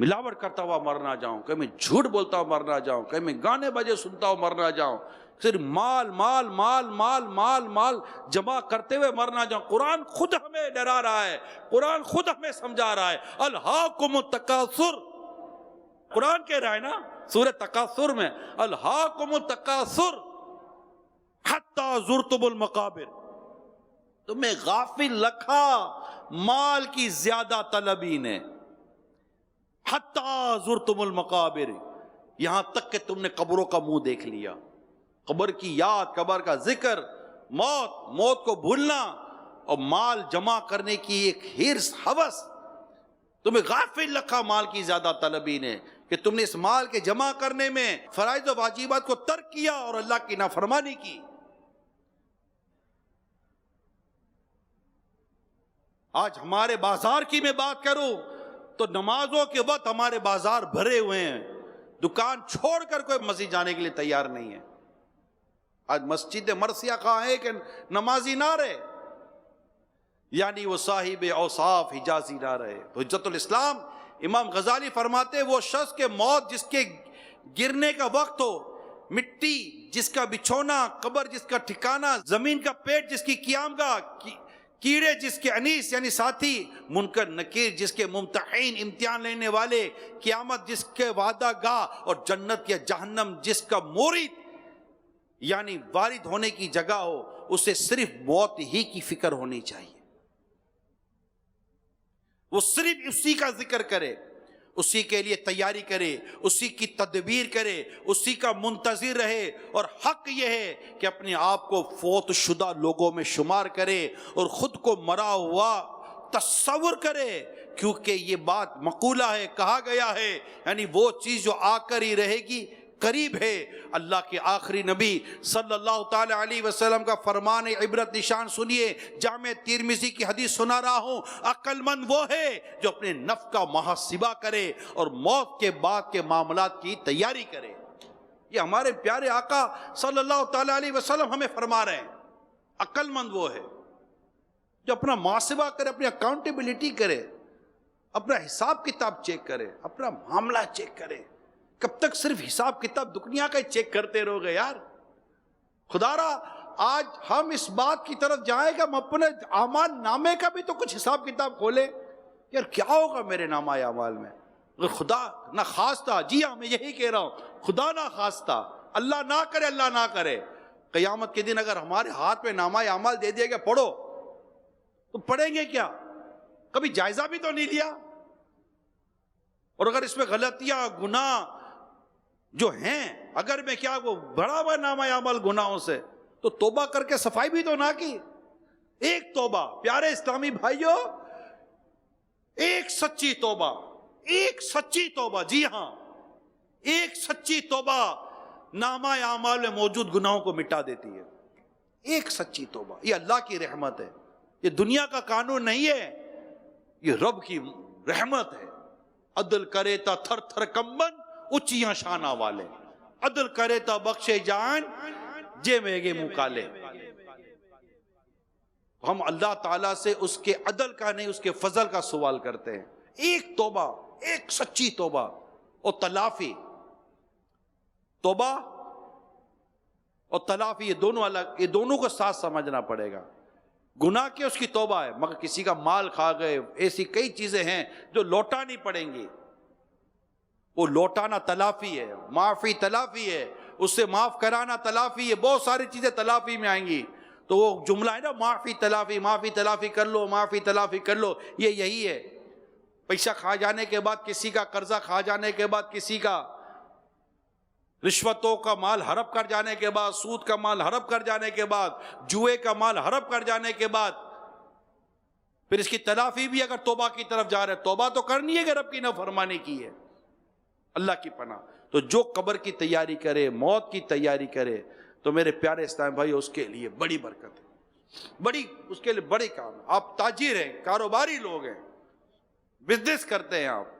ملاوٹ کرتا ہوا مر نہ جاؤں، کہیں میں جھوٹ بولتا ہوا مر نہ جاؤں، کہیں میں گانے بجے سنتا ہوا مر نہ جاؤں، صرف مال مال مال مال مال مال جمع کرتے ہوئے مر نہ جاؤں۔ قرآن خود ہمیں ڈرا رہا ہے، قرآن خود ہمیں سمجھا رہا ہے، الہاکم التکاثر، قرآن کہہ رہا ہے نا سورہ تکاثر میں، الہاکم التکاثر حتی زرتم المقابر، تمہیں غافل رکھا مال کی زیادہ طلبی نے، حتی زرتم المقابر، یہاں تک کہ تم نے قبروں کا منہ دیکھ لیا۔ قبر کی یاد، قبر کا ذکر، موت کو بھولنا اور مال جمع کرنے کی ایک ہرس، ہوس، تمہیں غافل رکھا مال کی زیادہ طلبی نے کہ تم نے اس مال کے جمع کرنے میں فرائض و واجبات کو ترک کیا اور اللہ کی نافرمانی کی۔ آج ہمارے بازار کی میں بات کروں تو نمازوں کے وقت ہمارے بازار بھرے ہوئے ہیں، دکان چھوڑ کر کوئی مسجد جانے کے لیے تیار نہیں ہے۔ آج مسجد مرثیہ کہاں ہے کہ نمازی نہ رہے، یعنی وہ صاحب اوصاف حجازی نہ رہے۔ تو حجت الاسلام امام غزالی فرماتے وہ شخص کے موت جس کے گرنے کا وقت ہو، مٹی جس کا بچھونا، قبر جس کا ٹھکانہ، زمین کا پیٹ جس کی قیامگاہ، کیڑے جس کے انیس یعنی ساتھی، منکر نکیر جس کے ممتحین امتحان لینے والے، قیامت جس کے وعدہ گاہ، اور جنت یا جہنم جس کا مورد یعنی وارد ہونے کی جگہ ہو، اسے صرف موت ہی کی فکر ہونی چاہیے۔ وہ صرف اسی کا ذکر کرے، اسی کے لیے تیاری کرے، اسی کی تدبیر کرے، اسی کا منتظر رہے، اور حق یہ ہے کہ اپنے آپ کو فوت شدہ لوگوں میں شمار کرے اور خود کو مرا ہوا تصور کرے، کیونکہ یہ بات مقولہ ہے، کہا گیا ہے، یعنی وہ چیز جو آ کر ہی رہے گی قریب ہے، اللہ کے آخری نبی صلی اللہ تعالی علیہ وسلم کا فرمان عبرت نشان سنیے. جامع ترمذی کی حدیث سنا رہا ہوں. عقل مند وہ ہے جو اپنے نفس کا محاسبہ کرے اور موت کے بعد کے معاملات کی تیاری کرے. یہ ہمارے پیارے آقا صلی اللہ تعالی علیہ وسلم ہمیں فرما رہے ہیں. عقل مند وہ ہے جو اپنا محاسبہ کرے, اپنی اکاؤنٹیبلٹی کرے, اپنا حساب کتاب چیک کرے, اپنا معاملہ چیک کرے. کب تک صرف حساب کتاب دنیا کا چیک کرتے رہو گے یار؟ خدا را آج ہم اس بات کی طرف جائیں کہ ہم اپنے اعمال نامے کا بھی تو کچھ حساب کتاب کھولیں. یار کیا ہوگا میرے نامہ اعمال میں؟ اگر خدا نہ خواستہ, جی ہاں میں یہی کہہ رہا ہوں, خدا نہ خواستہ, اللہ نہ کرے, اللہ نہ کرے, قیامت کے دن اگر ہمارے ہاتھ میں نامہ اعمال دے دیا گیا پڑھو, تو پڑھیں گے کیا؟ کبھی جائزہ بھی تو نہیں لیا. اور اگر اس میں غلطیاں گناہ جو ہیں, اگر میں کیا وہ بڑا ہوا نامہ اعمال گناہوں سے, تو توبہ کر کے صفائی بھی تو نہ کی. ایک توبہ پیارے اسلامی بھائیوں, ایک سچی توبہ, ایک سچی توبہ, جی ہاں ایک سچی توبہ نامہ اعمال میں موجود گناہوں کو مٹا دیتی ہے. ایک سچی توبہ. یہ اللہ کی رحمت ہے, یہ دنیا کا قانون نہیں ہے, یہ رب کی رحمت ہے. عدل کرے تا تھر تھر کمبن اچیاں شانہ والے, عدل کرے تا بخشے جان جے میگے مکالے. ہم اللہ تعالیٰ سے اس کے عدل کا نہیں, اس کے فضل کا سوال کرتے ہیں. ایک توبہ, ایک سچی توبہ اور تلافی. توبہ اور تلافی یہ دونوں الگ, یہ دونوں کو ساتھ سمجھنا پڑے گا. گناہ کے اس کی توبہ ہے, مگر کسی کا مال کھا گئے, ایسی کئی چیزیں ہیں جو لوٹانی پڑیں گی, وہ لوٹانا تلافی ہے, معافی تلافی ہے, اس سے معاف کرانا تلافی ہے. بہت ساری چیزیں تلافی میں آئیں گی. تو وہ جملہ ہے نا, معافی تلافی, معافی تلافی کر لو, معافی تلافی کر لو, یہ یہی ہے. پیسہ کھا جانے کے بعد, کسی کا قرضہ کھا جانے کے بعد, کسی کا رشوتوں کا مال ہڑپ کر جانے کے بعد, سود کا مال ہڑپ کر جانے کے بعد, جوئے کا مال ہڑپ کر جانے کے بعد, پھر اس کی تلافی بھی اگر توبہ کی طرف جا رہے, توبہ تو کرنی ہے کہ رب کی نافرمانی کی ہے. اللہ کی پناہ. تو جو قبر کی تیاری کرے, موت کی تیاری کرے, تو میرے پیارے اسلام بھائی اس کے لیے بڑی برکت ہے, بڑی, اس کے لیے بڑے کام. آپ تاجر ہیں, کاروباری لوگ ہیں, بزنس کرتے ہیں آپ,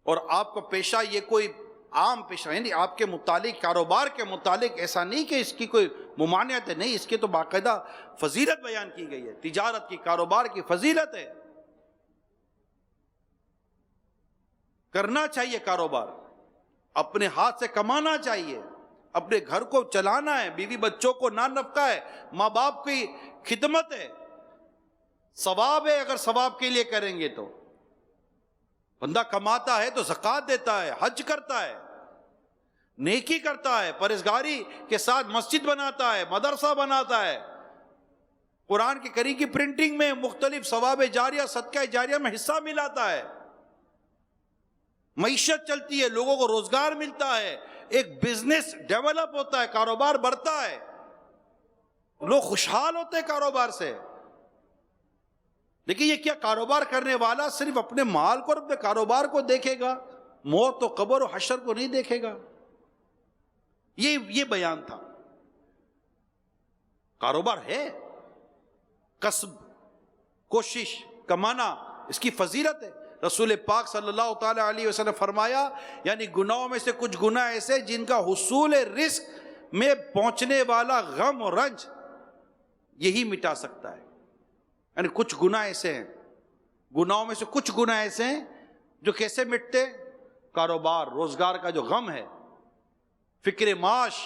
اور آپ کا پیشہ یہ کوئی عام پیشہ ہے نہیں, آپ کے متعلق, کاروبار کے متعلق ایسا نہیں کہ اس کی کوئی ممانعت ہے, نہیں, اس کے تو باقاعدہ فضیلت بیان کی گئی ہے. تجارت کی, کاروبار کی فضیلت ہے. کرنا چاہیے کاروبار, اپنے ہاتھ سے کمانا چاہیے, اپنے گھر کو چلانا ہے, بیوی بچوں کو نان نفقہ ہے, ماں باپ کی خدمت ہے, ثواب ہے. اگر ثواب کے لیے کریں گے تو بندہ کماتا ہے تو زکوٰۃ دیتا ہے, حج کرتا ہے, نیکی کرتا ہے, پرہیزگاری کے ساتھ مسجد بناتا ہے, مدرسہ بناتا ہے, قرآن کے کریم کی پرنٹنگ میں مختلف ثواب جاریہ, صدقہ جاریہ میں حصہ ملاتا ہے, معیشت چلتی ہے, لوگوں کو روزگار ملتا ہے, ایک بزنس ڈیولپ ہوتا ہے, کاروبار بڑھتا ہے, لوگ خوشحال ہوتے ہیں کاروبار سے. لیکن یہ کیا کاروبار کرنے والا صرف اپنے مال کو اور اپنے کاروبار کو دیکھے گا, موت و قبر و حشر کو نہیں دیکھے گا؟ یہ بیان تھا. کاروبار ہے, کسب, کوشش, کمانا, اس کی فضیلت ہے. رسول پاک صلی اللہ تعالی علیہ وسلم فرمایا, یعنی گناہوں میں سے کچھ گناہ ایسے جن کا حصول رزق میں پہنچنے والا غم و رنج یہی مٹا سکتا ہے. یعنی کچھ گناہ ایسے ہیں, گناہوں میں سے کچھ گناہ ایسے ہیں جو کیسے مٹتے؟ کاروبار, روزگار کا جو غم ہے, فکر معاش,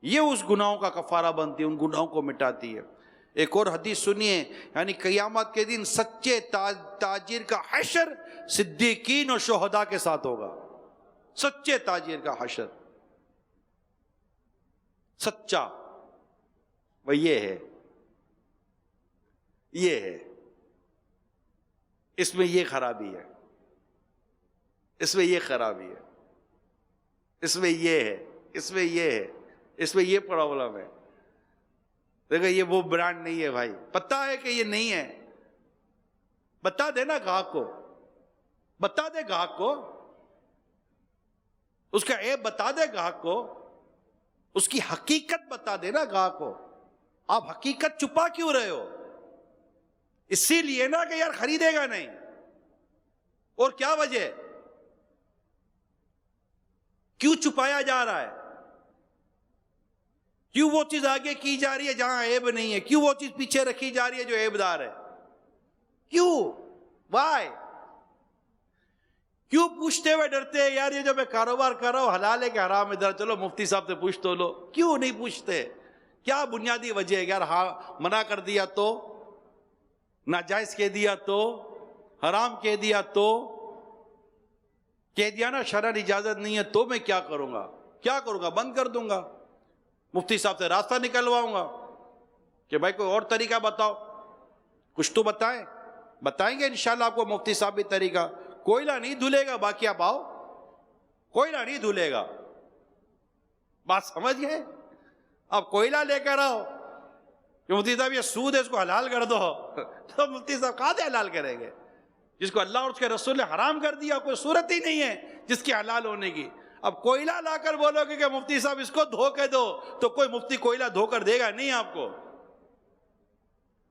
یہ اس گناہوں کا کفارہ بنتی ہے, ان گناہوں کو مٹاتی ہے. ایک اور حدیث سنیے, یعنی قیامت کے دن سچے تاجر کا حشر صدیقین اور شہداء کے ساتھ ہوگا. سچے تاجر کا حشر, سچا, وہ یہ ہے, یہ ہے, اس میں یہ خرابی ہے, اس میں یہ خرابی ہے, اس میں یہ ہے, اس میں یہ ہے, اس میں یہ پرابلم ہے. دیکھو یہ وہ برانڈ نہیں ہے بھائی, پتہ ہے کہ یہ نہیں ہے, بتا دے نا گاہک کو, بتا دے گاہک کو. اس کا عیب بتا دے گاہک کو، اس کی حقیقت بتا دے نا گاہک کو. آپ حقیقت چھپا کیوں رہے ہو؟ اسی لیے نا کہ یار خریدے گا نہیں. اور کیا وجہ ہے؟ کیوں چھپایا جا رہا ہے؟ کیوں وہ چیز آگے کی جا رہی ہے جہاں عیب نہیں ہے؟ کیوں وہ چیز پیچھے رکھی جا رہی ہے جو عیب دار ہے؟ کیوں؟ وائی؟ کیوں پوچھتے ہوئے ڈرتے ہیں یار یہ جو میں کاروبار کر رہا ہوں حلال ہے کہ حرام ہے؟ چلو مفتی صاحب سے پوچھ تو لو. کیوں نہیں پوچھتے؟ کیا بنیادی وجہ ہے؟ یار ہاں منع کر دیا تو، ناجائز کہہ دیا تو، حرام کہہ دیا تو، کہہ دیا نا شرعن اجازت نہیں ہے تو میں کیا کروں گا؟ کیا کروں گا؟ بند کر دوں گا. مفتی صاحب سے راستہ نکلواؤں گا کہ بھائی کوئی اور طریقہ بتاؤ. کچھ تو بتائیں. بتائیں گے انشاءاللہ آپ کو مفتی صاحب بھی طریقہ. کوئلہ نہیں دھلے گا باقی آپ آؤ، کوئلہ نہیں دھلے گا. بات سمجھ گئے؟ آپ کوئلہ لے کر آؤ کہ مفتی صاحب یہ سود ہے اس کو حلال کر دو، تو مفتی صاحب کہاں سے حلال کریں گے؟ جس کو اللہ اور اس کے رسول نے حرام کر دیا کوئی صورت ہی نہیں ہے جس کی حلال ہونے کی. اب کوئلہ لا کر بولو گے کہ مفتی صاحب اس کو دھو کے دو، تو کوئی مفتی کوئلہ دھو کر دے گا نہیں آپ کو.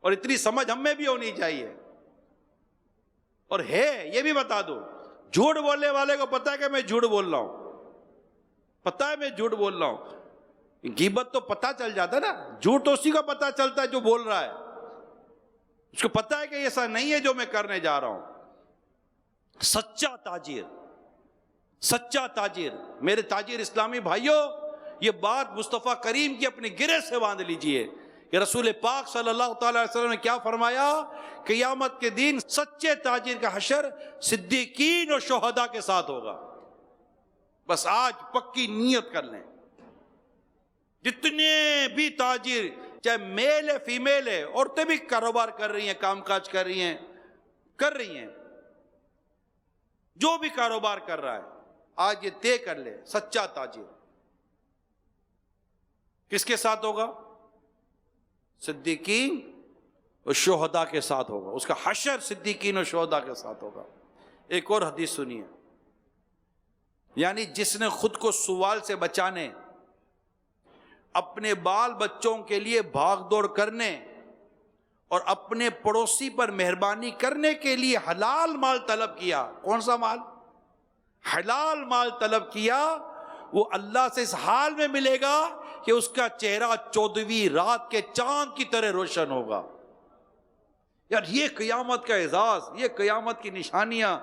اور اتنی سمجھ ہم میں بھی ہونی چاہیے. اور ہے یہ بھی بتا دو، جھوٹ بولنے والے کو پتا ہے کہ میں جھوٹ بول رہا ہوں، پتا ہے میں جھوٹ بول رہا ہوں. غیبت تو پتا چل جاتا ہے نا، جھوٹ تو اسی کو پتا چلتا ہے جو بول رہا ہے. اس کو پتا ہے کہ ایسا نہیں ہے جو میں کرنے جا رہا ہوں. سچا تاجر، سچا تاجر. میرے تاجر اسلامی بھائیوں، یہ بات مصطفیٰ کریم کی اپنے گرے سے باندھ لیجئے کہ رسول پاک صلی اللہ تعالی علیہ وسلم نے کیا فرمایا؟ قیامت کے دن سچے تاجر کا حشر صدیقین اور شہداء کے ساتھ ہوگا. بس آج پکی نیت کر لیں. جتنے بھی تاجر، چاہے میل ہے فیمیل ہے، عورتیں بھی کاروبار کر رہی ہیں، کام کاج کر رہی ہیں، جو بھی کاروبار کر رہا ہے آج یہ طے کر لے، سچا تاجر کس کے ساتھ ہوگا؟ صدیقین اور شہداء کے ساتھ ہوگا. اس کا حشر صدیقین اور شہداء کے ساتھ ہوگا. ایک اور حدیث سنیے، یعنی جس نے خود کو سوال سے بچانے، اپنے بال بچوں کے لیے بھاگ دوڑ کرنے اور اپنے پڑوسی پر مہربانی کرنے کے لیے حلال مال طلب کیا. کون سا مال؟ حلال مال طلب کیا. وہ اللہ سے اس حال میں ملے گا کہ اس کا چہرہ 14ویں رات کے چاند کی طرح روشن ہوگا. یار یہ قیامت کا اعزاز، یہ قیامت کی نشانیاں،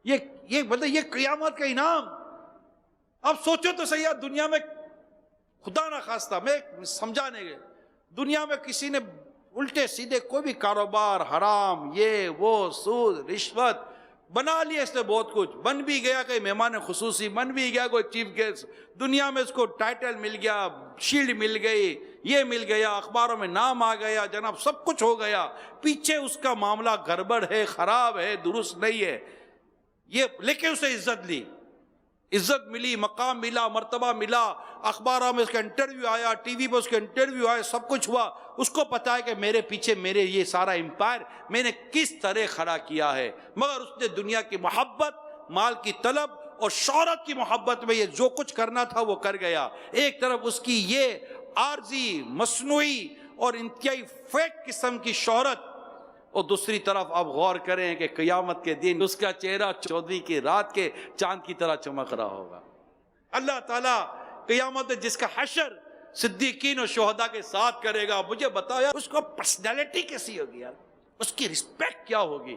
یہ مطلب یہ قیامت کا انعام. اب سوچو تو صحیح، دنیا میں خدا نہ خواستہ، میں سمجھانے گے، دنیا میں کسی نے الٹے سیدھے کوئی بھی کاروبار حرام، یہ وہ، سود، رشوت بنا لیا، اس نے بہت کچھ بن بھی گیا، کہ مہمان خصوصی بن بھی گیا، کوئی چیف گیسٹ، دنیا میں اس کو ٹائٹل مل گیا، شیلڈ مل گئی، یہ مل گیا، اخباروں میں نام آ گیا، جناب سب کچھ ہو گیا. پیچھے اس کا معاملہ گڑبڑ ہے، خراب ہے، درست نہیں ہے. یہ لیکن اسے عزت لی، عزت ملی، مقام ملا، مرتبہ ملا، اخباروں میں اس کا انٹرویو آیا، ٹی وی پہ اس کا انٹرویو آیا، سب کچھ ہوا. اس کو پتا ہے کہ میرے پیچھے میرے یہ سارا امپائر میں نے کس طرح کھڑا کیا ہے. مگر اس نے دنیا کی محبت، مال کی طلب اور شہرت کی محبت میں یہ جو کچھ کرنا تھا وہ کر گیا. ایک طرف اس کی یہ عارضی، مصنوعی اور انتہائی فیک قسم کی شہرت، اور دوسری طرف آپ غور کریں کہ قیامت کے دن اس کا چہرہ 14ویں کی رات کے چاند کی طرح چمک رہا ہوگا. اللہ تعالیٰ قیامت میں جس کا حشر صدیقین اور شہداء کے ساتھ کرے گا، مجھے بتاؤ یار اس کو پرسنالٹی کیسی ہوگی، یار اس کی رسپیکٹ کیا ہوگی؟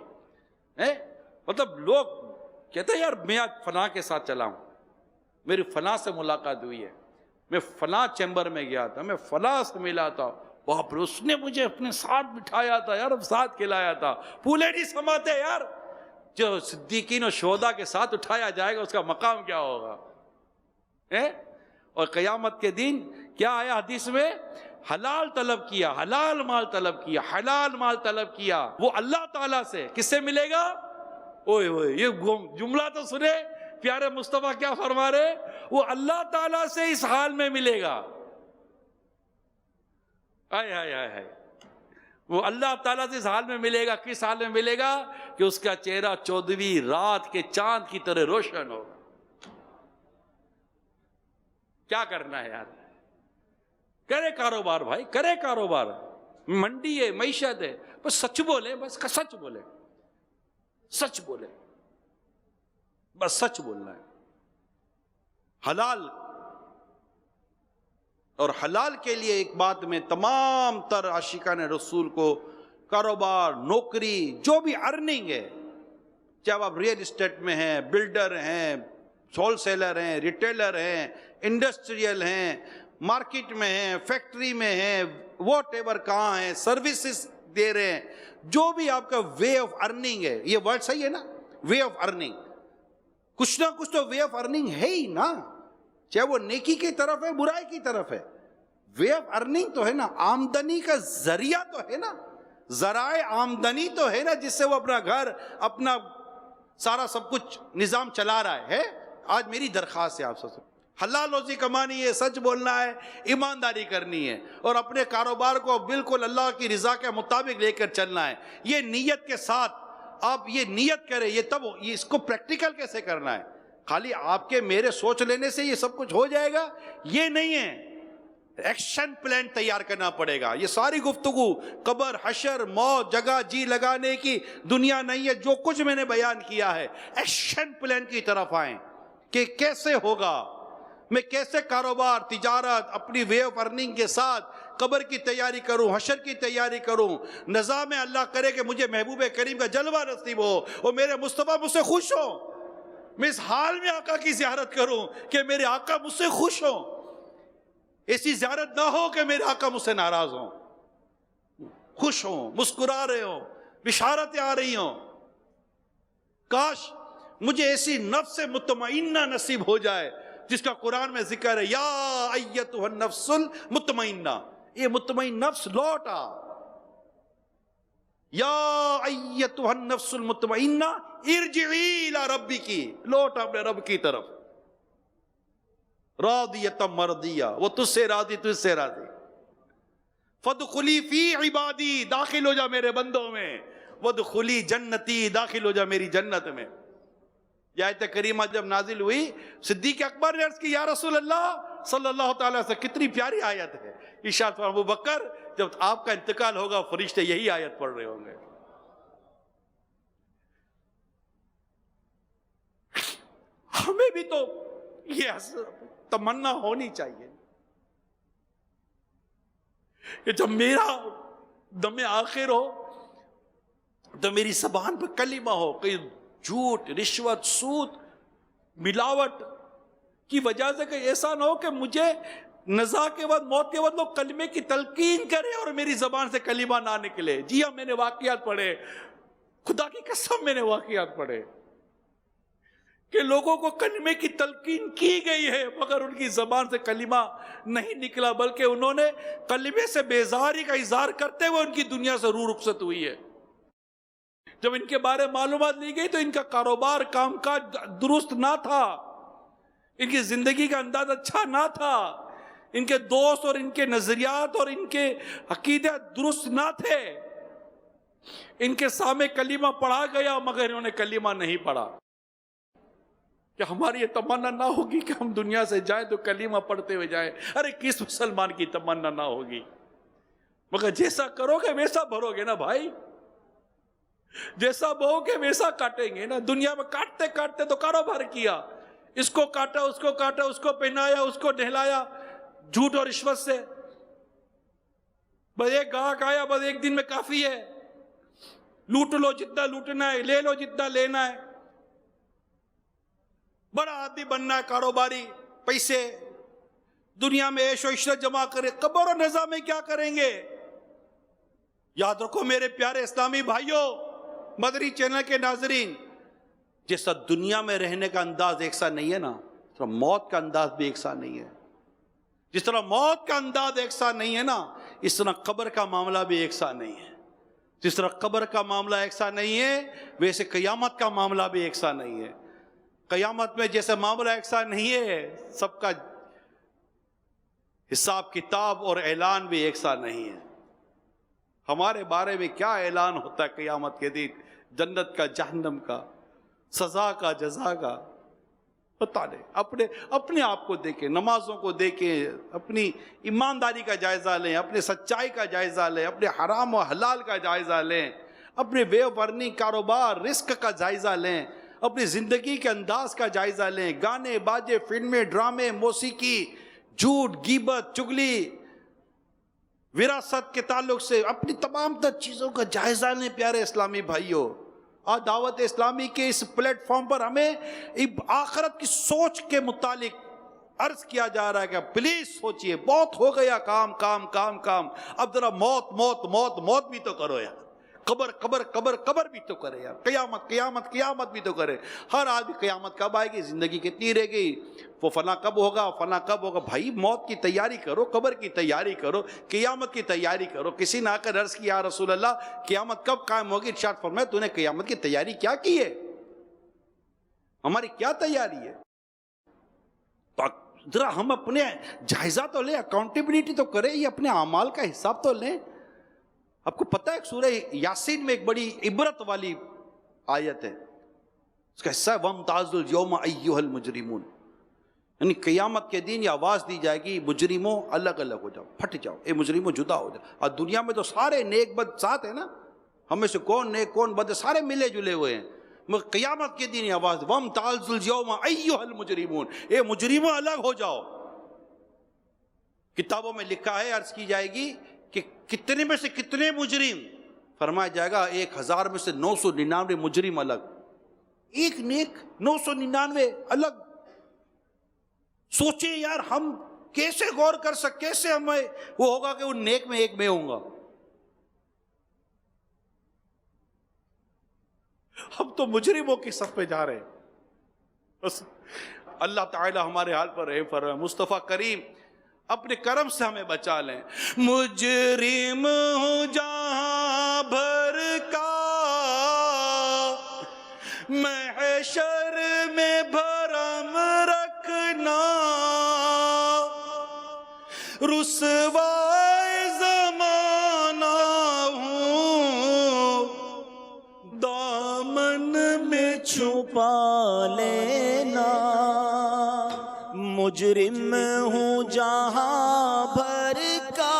مطلب لوگ کہتے ہیں یار میں آج فلاں کے ساتھ چلا ہوں، میری فلاں سے ملاقات ہوئی ہے، میں فلاں چیمبر میں گیا تھا، میں فلاں سے ملا تھا، باپ رے اس نے مجھے اپنے ساتھ بٹھایا تھا یار، ساتھ کھلایا تھا. پھولے نہیں سماتے یار. جو صدیقین اور شہداء کے ساتھ اٹھایا جائے گا اس کا مقام کیا ہوگا. اور قیامت کے دن کیا آیا حدیث میں؟ حلال طلب کیا، حلال مال طلب کیا، حلال مال طلب کیا. وہ اللہ تعالیٰ سے کس سے ملے گا؟ اوئے اوئے یہ جملہ تو سنے پیارے مصطفیٰ کیا فرما رہے؟ وہ اللہ تعالیٰ سے اس حال میں ملے گا. آئے آئے آئے آئے وہ اللہ تعالیٰ سے اس حال میں ملے گا. کس حال میں ملے گا؟ کہ اس کا چہرہ 14ویں رات کے چاند کی طرح روشن ہوگا. کیا کرنا ہے یار؟ کرے کاروبار بھائی، کرے کاروبار، منڈی ہے، معیشت ہے، بس سچ بولے، بس سچ بولے، سچ بولے، بس سچ بولنا ہے. حلال اور حلال کے لیے ایک بات میں تمام تر عاشقان رسول کو، کاروبار، نوکری، جو بھی ارننگ ہے، چاہے آپ ریئل اسٹیٹ میں ہیں، بلڈر ہیں، ہول سیلر ہیں، ریٹیلر ہیں، انڈسٹریل ہیں، مارکیٹ میں ہیں، فیکٹری میں ہیں، واٹ ایور کہاں ہیں، سروسز دے رہے ہیں، جو بھی آپ کا وے آف ارننگ ہے، یہ ورڈ صحیح ہے نا، وے آف ارننگ، کچھ نہ کچھ تو وے آف ارننگ ہے ہی نا، چاہے وہ نیکی کی طرف ہے، برائی کی طرف ہے، وے آف ارننگ تو ہے نا، آمدنی کا ذریعہ تو ہے نا، ذرائع آمدنی تو ہے نا، جس سے وہ اپنا گھر، اپنا سارا سب کچھ نظام چلا رہا ہے. آج میری درخواست ہے آپ سے، حلال روزی کمانی ہے، سچ بولنا ہے، ایمانداری کرنی ہے، اور اپنے کاروبار کو بالکل اللہ کی رضا کے مطابق لے کر چلنا ہے. یہ نیت کے ساتھ آپ یہ نیت کریں، یہ تب یہ اس کو پریکٹیکل کیسے کرنا ہے؟ خالی آپ کے میرے سوچ لینے سے یہ سب کچھ ہو جائے گا یہ نہیں ہے، ایکشن پلان تیار کرنا پڑے گا. یہ ساری گفتگو قبر، حشر، موت، جگہ جی لگانے کی دنیا نہیں ہے. جو کچھ میں نے بیان کیا ہے ایکشن پلان کی طرف آئیں کہ کیسے ہوگا، میں کیسے کاروبار، تجارت، اپنی وے آف ارننگ کے ساتھ قبر کی تیاری کروں، حشر کی تیاری کروں. نظام اللہ کرے کہ مجھے محبوب کریم کا جلوہ نصیب ہو اور میرے مصطفیٰ مجھ سے خوش ہو، میں اس حال میں آقا کی زیارت کروں کہ میرے آقا مجھ سے خوش ہو. ایسی زیارت نہ ہو کہ میرے آقا مجھ سے ناراض ہوں، خوش ہوں، مسکرا رہے ہوں، بشارتیں آ رہی ہوں. کاش مجھے ایسی نفس مطمئنہ نصیب ہو جائے جس کا قرآن میں ذکر ہے، یا ایتھا النفس المطمئنہ. یہ مطمئن نفس لوٹا، یا ایتھا النفس المطمئنہ ارجعی الی ربک، لوٹ اپنے رب کی طرف، راضیۃ مرضیہ، وہ تجھ سے راضی، تجھ سے راضی. فادخلی فی عبادی، داخل ہو جا میرے بندوں میں، وادخلی جنتی، داخل ہو جا میری جنت میں. یہ آیت کریمہ جب نازل ہوئی، صدیق اکبر نے عرض کی، یا رسول اللہ صلی اللہ تعالیٰ سے، کتنی پیاری آیت ہے. ارشاد فرمایا، ابو بکر جب آپ کا انتقال ہوگا فرشتے یہی آیت پڑھ رہے ہوں گے. ہمیں بھی تو یہ تمنا ہونی چاہیے کہ جب میرا دم آخر ہو تو میری زبان پہ کلمہ ہو، کہ جھوٹ، رشوت، سود، ملاوٹ کی وجہ سے کہ ایسا نہ ہو کہ مجھے نزا کے بعد، موت کے بعد لوگ کلمے کی تلقین کرے اور میری زبان سے کلمہ نہ نکلے. جی ہاں، میں نے واقعات پڑھے، خدا کی قسم میں نے واقعات پڑھے کہ لوگوں کو کلمے کی تلقین کی گئی ہے مگر ان کی زبان سے کلمہ نہیں نکلا، بلکہ انہوں نے کلمے سے بیزاری کا اظہار کرتے ہوئے ان کی دنیا سے روح رخصت ہوئی ہے. جب ان کے بارے معلومات لی گئی تو ان کا کاروبار، کام کاج درست نہ تھا، ان کی زندگی کا انداز اچھا نہ تھا، ان کے دوست اور ان کے نظریات اور ان کے عقیدے درست نہ تھے. ان کے سامنے کلمہ پڑھا گیا مگر انہوں نے کلمہ نہیں پڑھا. کہ ہماری یہ تمنا نہ ہوگی کہ ہم دنیا سے جائیں تو کلمہ پڑھتے ہوئے جائیں. ارے کس مسلمان کی تمنا نہ ہوگی؟ مگر جیسا کرو گے ویسا بھرو گے نا بھائی، جیسا بہو گے ویسا کاٹیں گے نا. دنیا میں کاٹتے کاٹتے تو کاروبار کیا، اس کو کاٹا، اس کو کاٹا، اس کو پہنایا، اس کو نہلایا جھوٹ اور رشوت سے. بس ایک گاہک آیا، بس ایک دن میں کافی ہے، لوٹ لو جتنا لوٹنا ہے، لے لو جتنا لینا ہے. بڑا آدمی بننا ہے، کاروباری، پیسے، دنیا میں عیش و عشرت جمع کرے. قبر و نزا میں کیا کریں گے؟ یاد رکھو میرے پیارے اسلامی بھائیوں، مدری چینل کے ناظرین، جیسا دنیا میں رہنے کا انداز ایک سا نہیں ہے نا، اس طرح موت کا انداز بھی ایک سا نہیں ہے. جس طرح موت کا انداز ایک سا نہیں ہے نا، اس طرح قبر کا معاملہ بھی ایک سا نہیں ہے. جس طرح قبر کا معاملہ ایک سا نہیں ہے، ویسے قیامت کا معاملہ بھی ایک سا نہیں ہے. قیامت میں جیسے معاملہ ایک سا نہیں ہے، سب کا حساب کتاب اور اعلان بھی ایک سا نہیں ہے. ہمارے بارے میں کیا اعلان ہوتا ہے قیامت کے دن، جنت کا، جہنم کا، سزا کا، جزا کا. بتا لیں، اپنے آپ کو دیکھیں، نمازوں کو دیکھیں، اپنی ایمانداری کا جائزہ لیں، اپنے سچائی کا جائزہ لیں، اپنے حرام و حلال کا جائزہ لیں، اپنے وے آف ارننگ، کاروبار، رزق کا جائزہ لیں، اپنی زندگی کے انداز کا جائزہ لیں، گانے باجے، فلمیں، ڈرامے، موسیقی، جھوٹ، غیبت، چگلی، وراثت کے تعلق سے اپنی تمام تر چیزوں کا جائزہ لیں پیارے اسلامی بھائیوں۔ آج دعوت اسلامی کے اس پلیٹ فارم پر ہمیں آخرت کی سوچ کے متعلق عرض کیا جا رہا ہے کہ پلیز سوچئے، بہت ہو گیا کام کام کام کام، اب ذرا موت موت موت موت بھی تو کرو یار، قبر قبر قبر قبر بھی تو کرے یار، قیامت قیامت قیامت بھی تو کرے۔ ہر آدمی قیامت کب آئے گی، زندگی کتنی رہ گئی، وہ فلاں کب ہوگا فلاں کب ہوگا۔ بھائی موت کی تیاری کرو، قبر کی تیاری کرو، قیامت کی تیاری کرو۔ کسی نے آ کر عرض کیا یا رسول اللہ قیامت کب قائم ہوگی؟ ارشاد فرمایا تو نے قیامت کی تیاری کیا کی ہے، ہماری کیا تیاری ہے؟ ذرا ہم اپنے جائزہ تو لیں، اکاؤنٹیبلٹی تو کریں، یہ اپنے اعمال کا حساب تو لیں۔ آپ کو پتہ ہے سورہ یاسین میں ایک بڑی عبرت والی آیت ہے، اس کا حصہ ہے وَامْتَازُوا الْيَوْمَ أَيُّهَا الْمُجْرِمُونَ، یعنی قیامت کے دن یہ آواز دی جائے گی مجرموں الگ الگ ہو جاؤ، پھٹ جاؤ، اے مجرموں جدا ہو جاؤ۔ اور دنیا میں تو سارے نیک بد ساتھ ہیں نا، ہم میں سے کون نیک کون بد سارے ملے جلے ہوئے ہیں، مگر قیامت کے دن یہ آواز وَامْتَازُوا الْيَوْمَ أَيُّهَا الْمُجْرِمُونَ، اے مجرموں الگ ہو جاؤ۔ کتابوں میں لکھا ہے، عرض کی جائے گی کہ کتنے میں سے کتنے مجرم، فرمایا جائے گا 1000 میں سے 999 مجرم الگ، ایک نیک 999 الگ۔ سوچیں یار ہم کیسے غور کر سکتے، کیسے ہمیں وہ ہوگا کہ ان نیک میں ایک میں ہوں گا۔ ہم تو مجرموں کی صف پہ جا رہے ہیں۔ بس اللہ تعالی ہمارے حال پر رحم فرمائے، مصطفیٰ کریم اپنے کرم سے ہمیں بچا لیں۔ مجرم ہوں جہاں بھر کا، محشر میں بھرم رکھنا، رسوائے زمانہ ہوں، دامن میں چھپا لینا، مجرم ہوں جہاں بھر کا،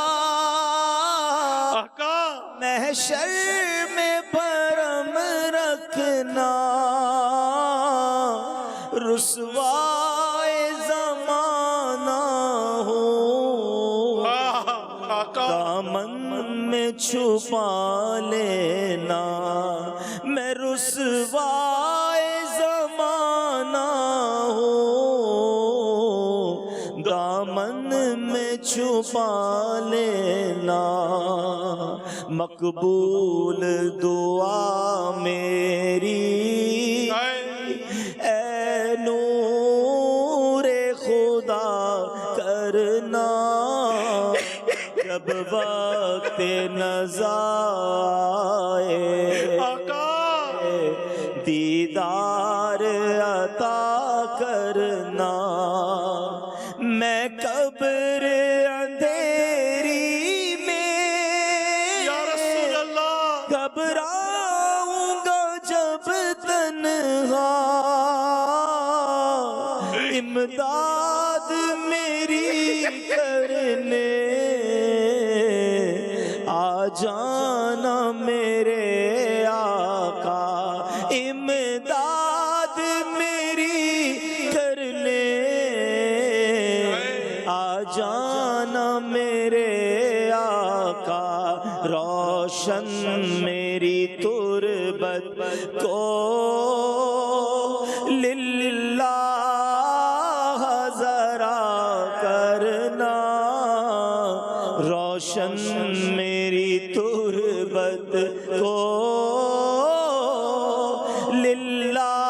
محشر میں بھرم رکھنا، رسوائے زمانہ ہو، دامن میں چھپا لینا، میں رسوائے زمانہ ہو، دامن میں چھپا لینا، مقبول دعا میری اے نور خدا کرنا، جب وقت نزا آئے دیدار عطا کرنا، میں قبر اندھیری میں یا رسول اللہ گھبراؤں گا جب تنہا، امداد میری کرنے آ جانا میرے آقا، امداد میری کرنے آ جانا میرے آقا، روشن میری تربت کو للہ ذرا کرنا، روشن میری تربت کو للہ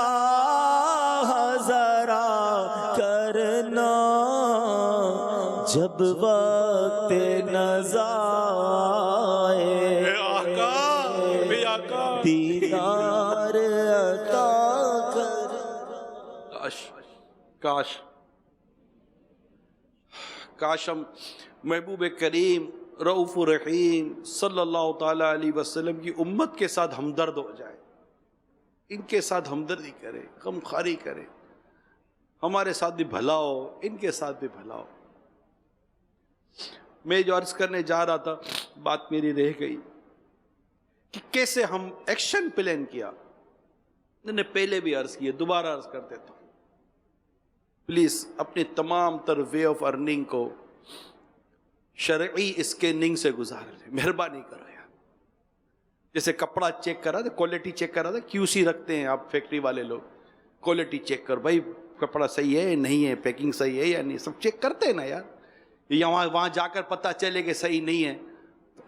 ذرا کرنا، جب وقت نزا آئے دیدار عطا کر۔ کاش ہم محبوب کریم رؤوف الرحیم صلی اللہ تعالیٰ علیہ وسلم کی امت کے ساتھ ہمدرد ہو جائے، ان کے ساتھ ہمدردی کرے، غمخواری کرے۔ ہمارے ساتھ بھی بھلا ہو، ان کے ساتھ بھی بھلا ہو۔ میں جو عرض کرنے جا رہا تھا، بات میری رہ گئی کہ کیسے ہم ایکشن پلان کیا۔ میں نے پہلے بھی عرض کیا، دوبارہ عرض کر دیتا ہوں، پلیز اپنی تمام تر وے آف ارننگ کو شرعی اسکیننگ سے گزار لیں، مہربانی کرو یار۔ جیسے کپڑا چیک کرا تھا، کوالٹی چیک کرا تھا، QC رکھتے ہیں آپ فیکٹری والے لوگ، کوالٹی چیک کر، بھائی کپڑا صحیح ہے نہیں ہے، پیکنگ صحیح ہے یا نہیں، سب چیک کرتے ہیں نا یار۔ یا وہاں جا کر پتہ چلے کہ صحیح نہیں ہے،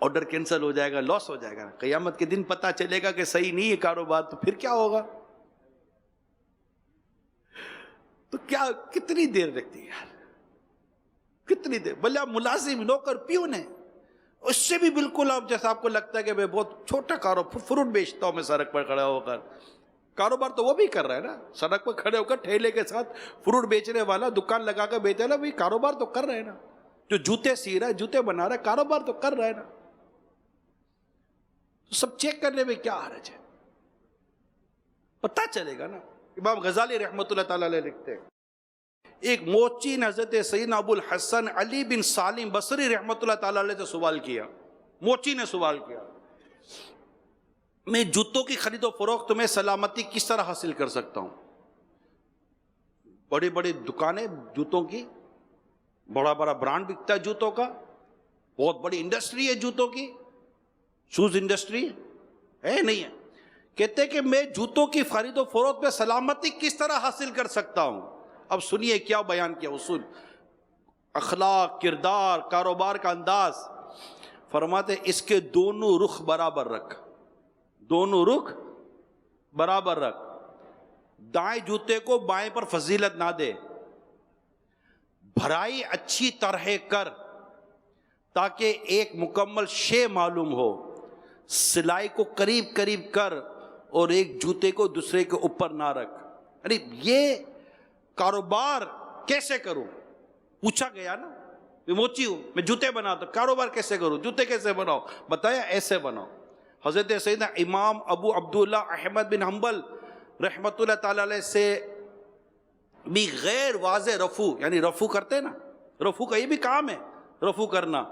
آرڈر کینسل ہو جائے گا، لاس ہو جائے گا۔ قیامت کے دن پتہ چلے گا کہ صحیح نہیں ہے کاروبار، تو پھر کیا ہوگا؟ تو کیا کتنی دیر رکھتی ہے یار، کتنی دیر؟ بھلے آپ ملازم، نوکر، پیون ہیں، اس سے بھی بالکل آپ جیسا آپ کو لگتا ہے کہ میں بہت چھوٹا کاروبار، فروٹ بیچتا ہوں میں سڑک پر کھڑا ہو کر، کاروبار تو وہ بھی کر رہا ہے نا، سڑک پر کھڑے ہو کر ٹھیلے کے ساتھ فروٹ بیچنے والا، دکان لگا کر بیچ رہا ہے، بھائی کاروبار تو کر رہے ہیں نا۔ جو جوتے سی رہا ہے، جوتے بنا رہا ہے، کاروبار تو کر رہا ہے نا۔ سب چیک کرنے میں کیا حرج ہے؟ پتہ چلے گا نا۔ امام غزالی رحمۃ اللہ تعالی علیہ لکھتے ہیں، ایک موچی نے حضرت سیدنا ابو الحسن علی بن سالم بصری رحمۃ اللہ تعالی علیہ سے سوال کیا۔ موچی نے سوال کیا، میں جوتوں کی خرید و فروخت میں سلامتی کس طرح حاصل کر سکتا ہوں؟ بڑی بڑی دکانیں جوتوں کی، بڑا بڑا برانڈ بکتا ہے جوتوں کا، بہت بڑی انڈسٹری ہے جوتوں کی، شوز انڈسٹری ہے نہیں ہے؟ کہتے کہ میں جوتوں کی خرید و فروخت میں سلامتی کس طرح حاصل کر سکتا ہوں؟ اب سنیے کیا بیان کیا اصول، اخلاق، کردار، کاروبار کا انداز۔ فرماتے اس کے دونوں رخ برابر رکھ، دونوں رخ برابر رکھ، دائیں جوتے کو بائیں پر فضیلت نہ دے، بھرائی اچھی طرح کر تاکہ ایک مکمل شے معلوم ہو، سلائی کو قریب قریب کر اور ایک جوتے کو دوسرے کے اوپر نہ رکھ۔ یعنی یہ کاروبار کیسے کروں؟ پوچھا گیا نا، میں موچی ہوں، میں جوتے بناتا ہوں، کاروبار کیسے کروں؟ جوتے کیسے بناؤ؟ بتایا ایسے بناؤ۔ حضرت سیدنا امام ابو عبداللہ احمد بن حنبل رحمۃ اللہ تعالی علیہ سے بھی غیر واضح رفو، یعنی رفو کرتے نا، رفو کا یہ بھی کام ہے، رفو کرنا،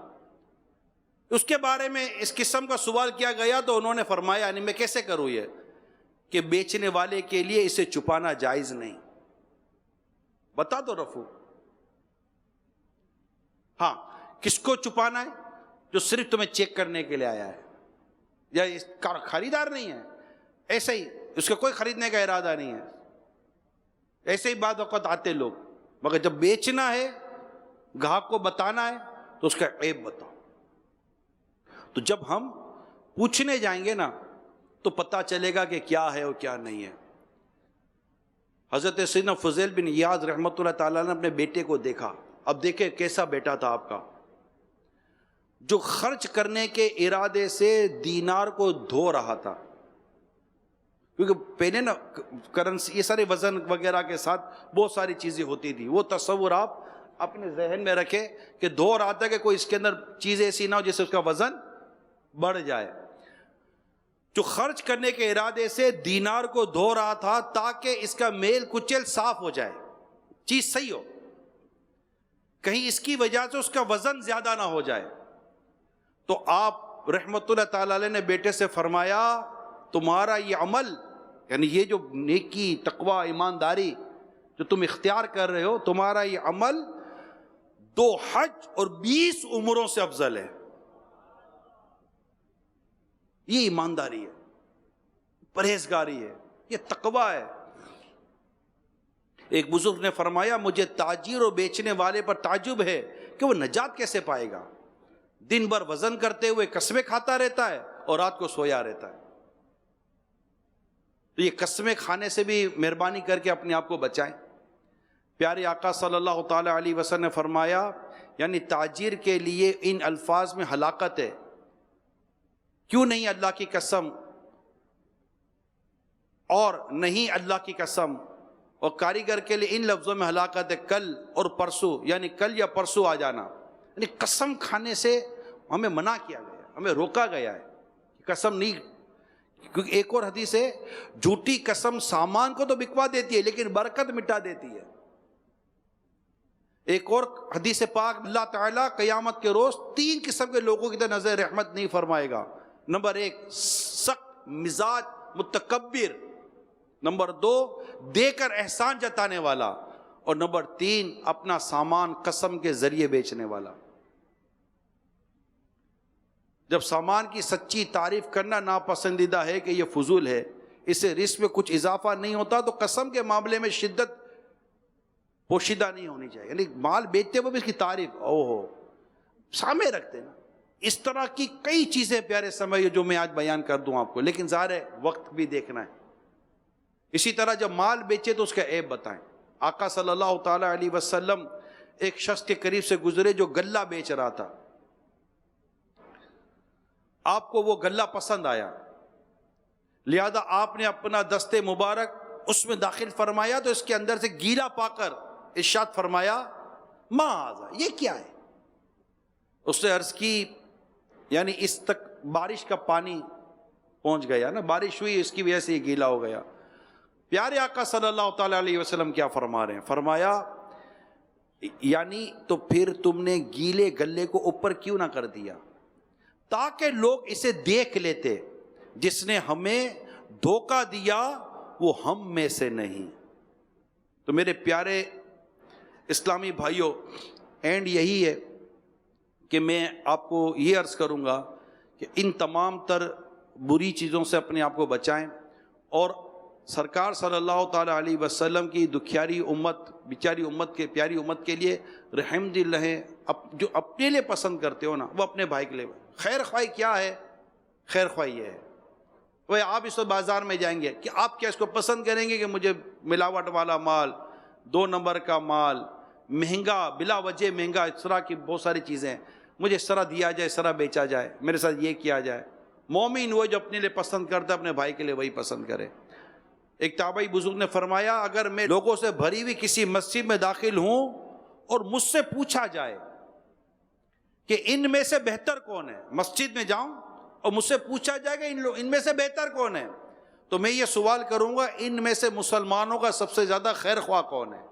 اس کے بارے میں اس قسم کا سوال کیا گیا تو انہوں نے فرمایا، یعنی میں کیسے کروں یہ، کہ بیچنے والے کے لیے اسے چھپانا جائز نہیں۔ بتا دو رفو، ہاں کس کو چھپانا ہے؟ جو صرف تمہیں چیک کرنے کے لیے آیا ہے یا اس کا خریدار نہیں ہے، ایسے ہی اس کا کوئی خریدنے کا ارادہ نہیں ہے، ایسے ہی بعض اوقات آتے لوگ، مگر جب بیچنا ہے، گاہک کو بتانا ہے تو اس کا عیب بتاؤ۔ تو جب ہم پوچھنے جائیں گے نا تو پتہ چلے گا کہ کیا ہے اور کیا نہیں ہے۔ حضرت سیدنا فضیل بن عیاض رحمۃ اللہ تعالیٰ نے اپنے بیٹے کو دیکھا، اب دیکھیں کیسا بیٹا تھا آپ کا، جو خرچ کرنے کے ارادے سے دینار کو دھو رہا تھا، کیونکہ پہلے نا کرنسی یہ سارے وزن وغیرہ کے ساتھ بہت ساری چیزیں ہوتی تھی، وہ تصور آپ اپنے ذہن میں رکھے کہ دھو رہا تھا کہ کوئی اس کے اندر چیز ایسی نہ ہو جس سے اس کا وزن بڑھ جائے۔ جو خرچ کرنے کے ارادے سے دینار کو دھو رہا تھا تاکہ اس کا میل کچل صاف ہو جائے، چیز صحیح ہو، کہیں اس کی وجہ سے اس کا وزن زیادہ نہ ہو جائے۔ تو آپ رحمت اللہ تعالی علیہ نے بیٹے سے فرمایا، تمہارا یہ عمل، یعنی یہ جو نیکی، تقوی، ایمانداری جو تم اختیار کر رہے ہو، تمہارا یہ عمل 2 حج اور 20 عمروں سے افضل ہے۔ یہ ایمانداری ہے، پرہیزگاری ہے، یہ تقوی ہے۔ ایک بزرگ نے فرمایا، مجھے تاجر اور بیچنے والے پر تعجب ہے کہ وہ نجات کیسے پائے گا، دن بھر وزن کرتے ہوئے قسمیں کھاتا رہتا ہے اور رات کو سویا رہتا ہے۔ تو یہ قسمیں کھانے سے بھی مہربانی کر کے اپنے آپ کو بچائیں۔ پیارے آقا صلی اللہ تعالی علیہ وسلم نے فرمایا، یعنی تاجر کے لیے ان الفاظ میں ہلاکت ہے، کیوں نہیں اللہ کی قسم اور نہیں اللہ کی قسم، اور کاریگر کے لیے ان لفظوں میں ہلاکت ہے، کل اور پرسوں، یعنی کل یا پرسوں آ جانا، یعنی قسم کھانے سے ہمیں منع کیا گیا، ہمیں روکا گیا ہے، قسم نہیں، کیونکہ ایک اور حدیث ہے، جھوٹی قسم سامان کو تو بکوا دیتی ہے لیکن برکت مٹا دیتی ہے۔ ایک اور حدیث پاک اللہ تعالیٰ قیامت کے روز 3 قسم کے لوگوں کی طرف نظر رحمت نہیں فرمائے گا. نمبر 1 سخت مزاج متکبر، نمبر 2 دے کر احسان جتانے والا، اور نمبر 3 اپنا سامان قسم کے ذریعے بیچنے والا. جب سامان کی سچی تعریف کرنا ناپسندیدہ ہے کہ یہ فضول ہے، اس سے رزق میں کچھ اضافہ نہیں ہوتا، تو قسم کے معاملے میں شدت پوشیدہ نہیں ہونی چاہیے. یعنی مال بیچتے ہوئے بھی اس کی تعریف سامنے رکھتے نا. اس طرح کی کئی چیزیں پیارے سمجھے جو میں آج بیان کر دوں آپ کو، لیکن ظاہر ہے وقت بھی دیکھنا ہے. اسی طرح جب مال بیچے تو اس کا عیب بتائیں. آقا صلی اللہ تعالی علیہ وسلم ایک شخص کے قریب سے گزرے جو غلہ بیچ رہا تھا. آپ کو وہ غلہ پسند آیا، لہذا آپ نے اپنا دست مبارک اس میں داخل فرمایا تو اس کے اندر سے گیلا پا کر ارشاد فرمایا ما ھذا، یہ کیا ہے؟ اس نے عرض کی یعنی اس تک بارش کا پانی پہنچ گیا نا، بارش ہوئی اس کی وجہ سے یہ گیلا ہو گیا. پیارے آقا صلی اللہ تعالی علیہ وسلم کیا فرما رہے ہیں؟ فرمایا یعنی تو پھر تم نے گیلے گلے کو اوپر کیوں نہ کر دیا تاکہ لوگ اسے دیکھ لیتے، جس نے ہمیں دھوکہ دیا وہ ہم میں سے نہیں. تو میرے پیارے اسلامی بھائیوں، اینڈ یہی ہے کہ میں آپ کو یہ عرض کروں گا کہ ان تمام تر بری چیزوں سے اپنے آپ کو بچائیں، اور سرکار صلی اللہ تعالی علیہ وسلم کی دکھیاری امت، بیچاری امت کے، پیاری امت کے لیے رحم دل رہیں. جو اپنے لیے پسند کرتے ہو نا وہ اپنے بھائی کے لیے. خیر خواہی کیا ہے؟ خیر خواہی یہ ہے وہ آپ اس وقت بازار میں جائیں گے کہ آپ کیا اس کو پسند کریں گے کہ مجھے ملاوٹ والا مال، 2 نمبر کا مال، مہنگا، بلا وجہ مہنگا، اس طرح کی بہت ساری چیزیں ہیں، مجھے اس طرح دیا جائے، اس طرح بیچا جائے، میرے ساتھ یہ کیا جائے. مومن وہ جو اپنے لیے پسند کرتا ہے اپنے بھائی کے لیے وہی پسند کرے. ایک تابعی بزرگ نے فرمایا اگر میں لوگوں سے بھری ہوئی کسی مسجد میں داخل ہوں اور مجھ سے پوچھا جائے کہ ان میں سے بہتر کون ہے، مسجد میں جاؤں اور مجھ سے پوچھا جائے کہ ان میں سے بہتر کون ہے، تو میں یہ سوال کروں گا ان میں سے مسلمانوں کا سب سے زیادہ خیر خواہ کون ہے.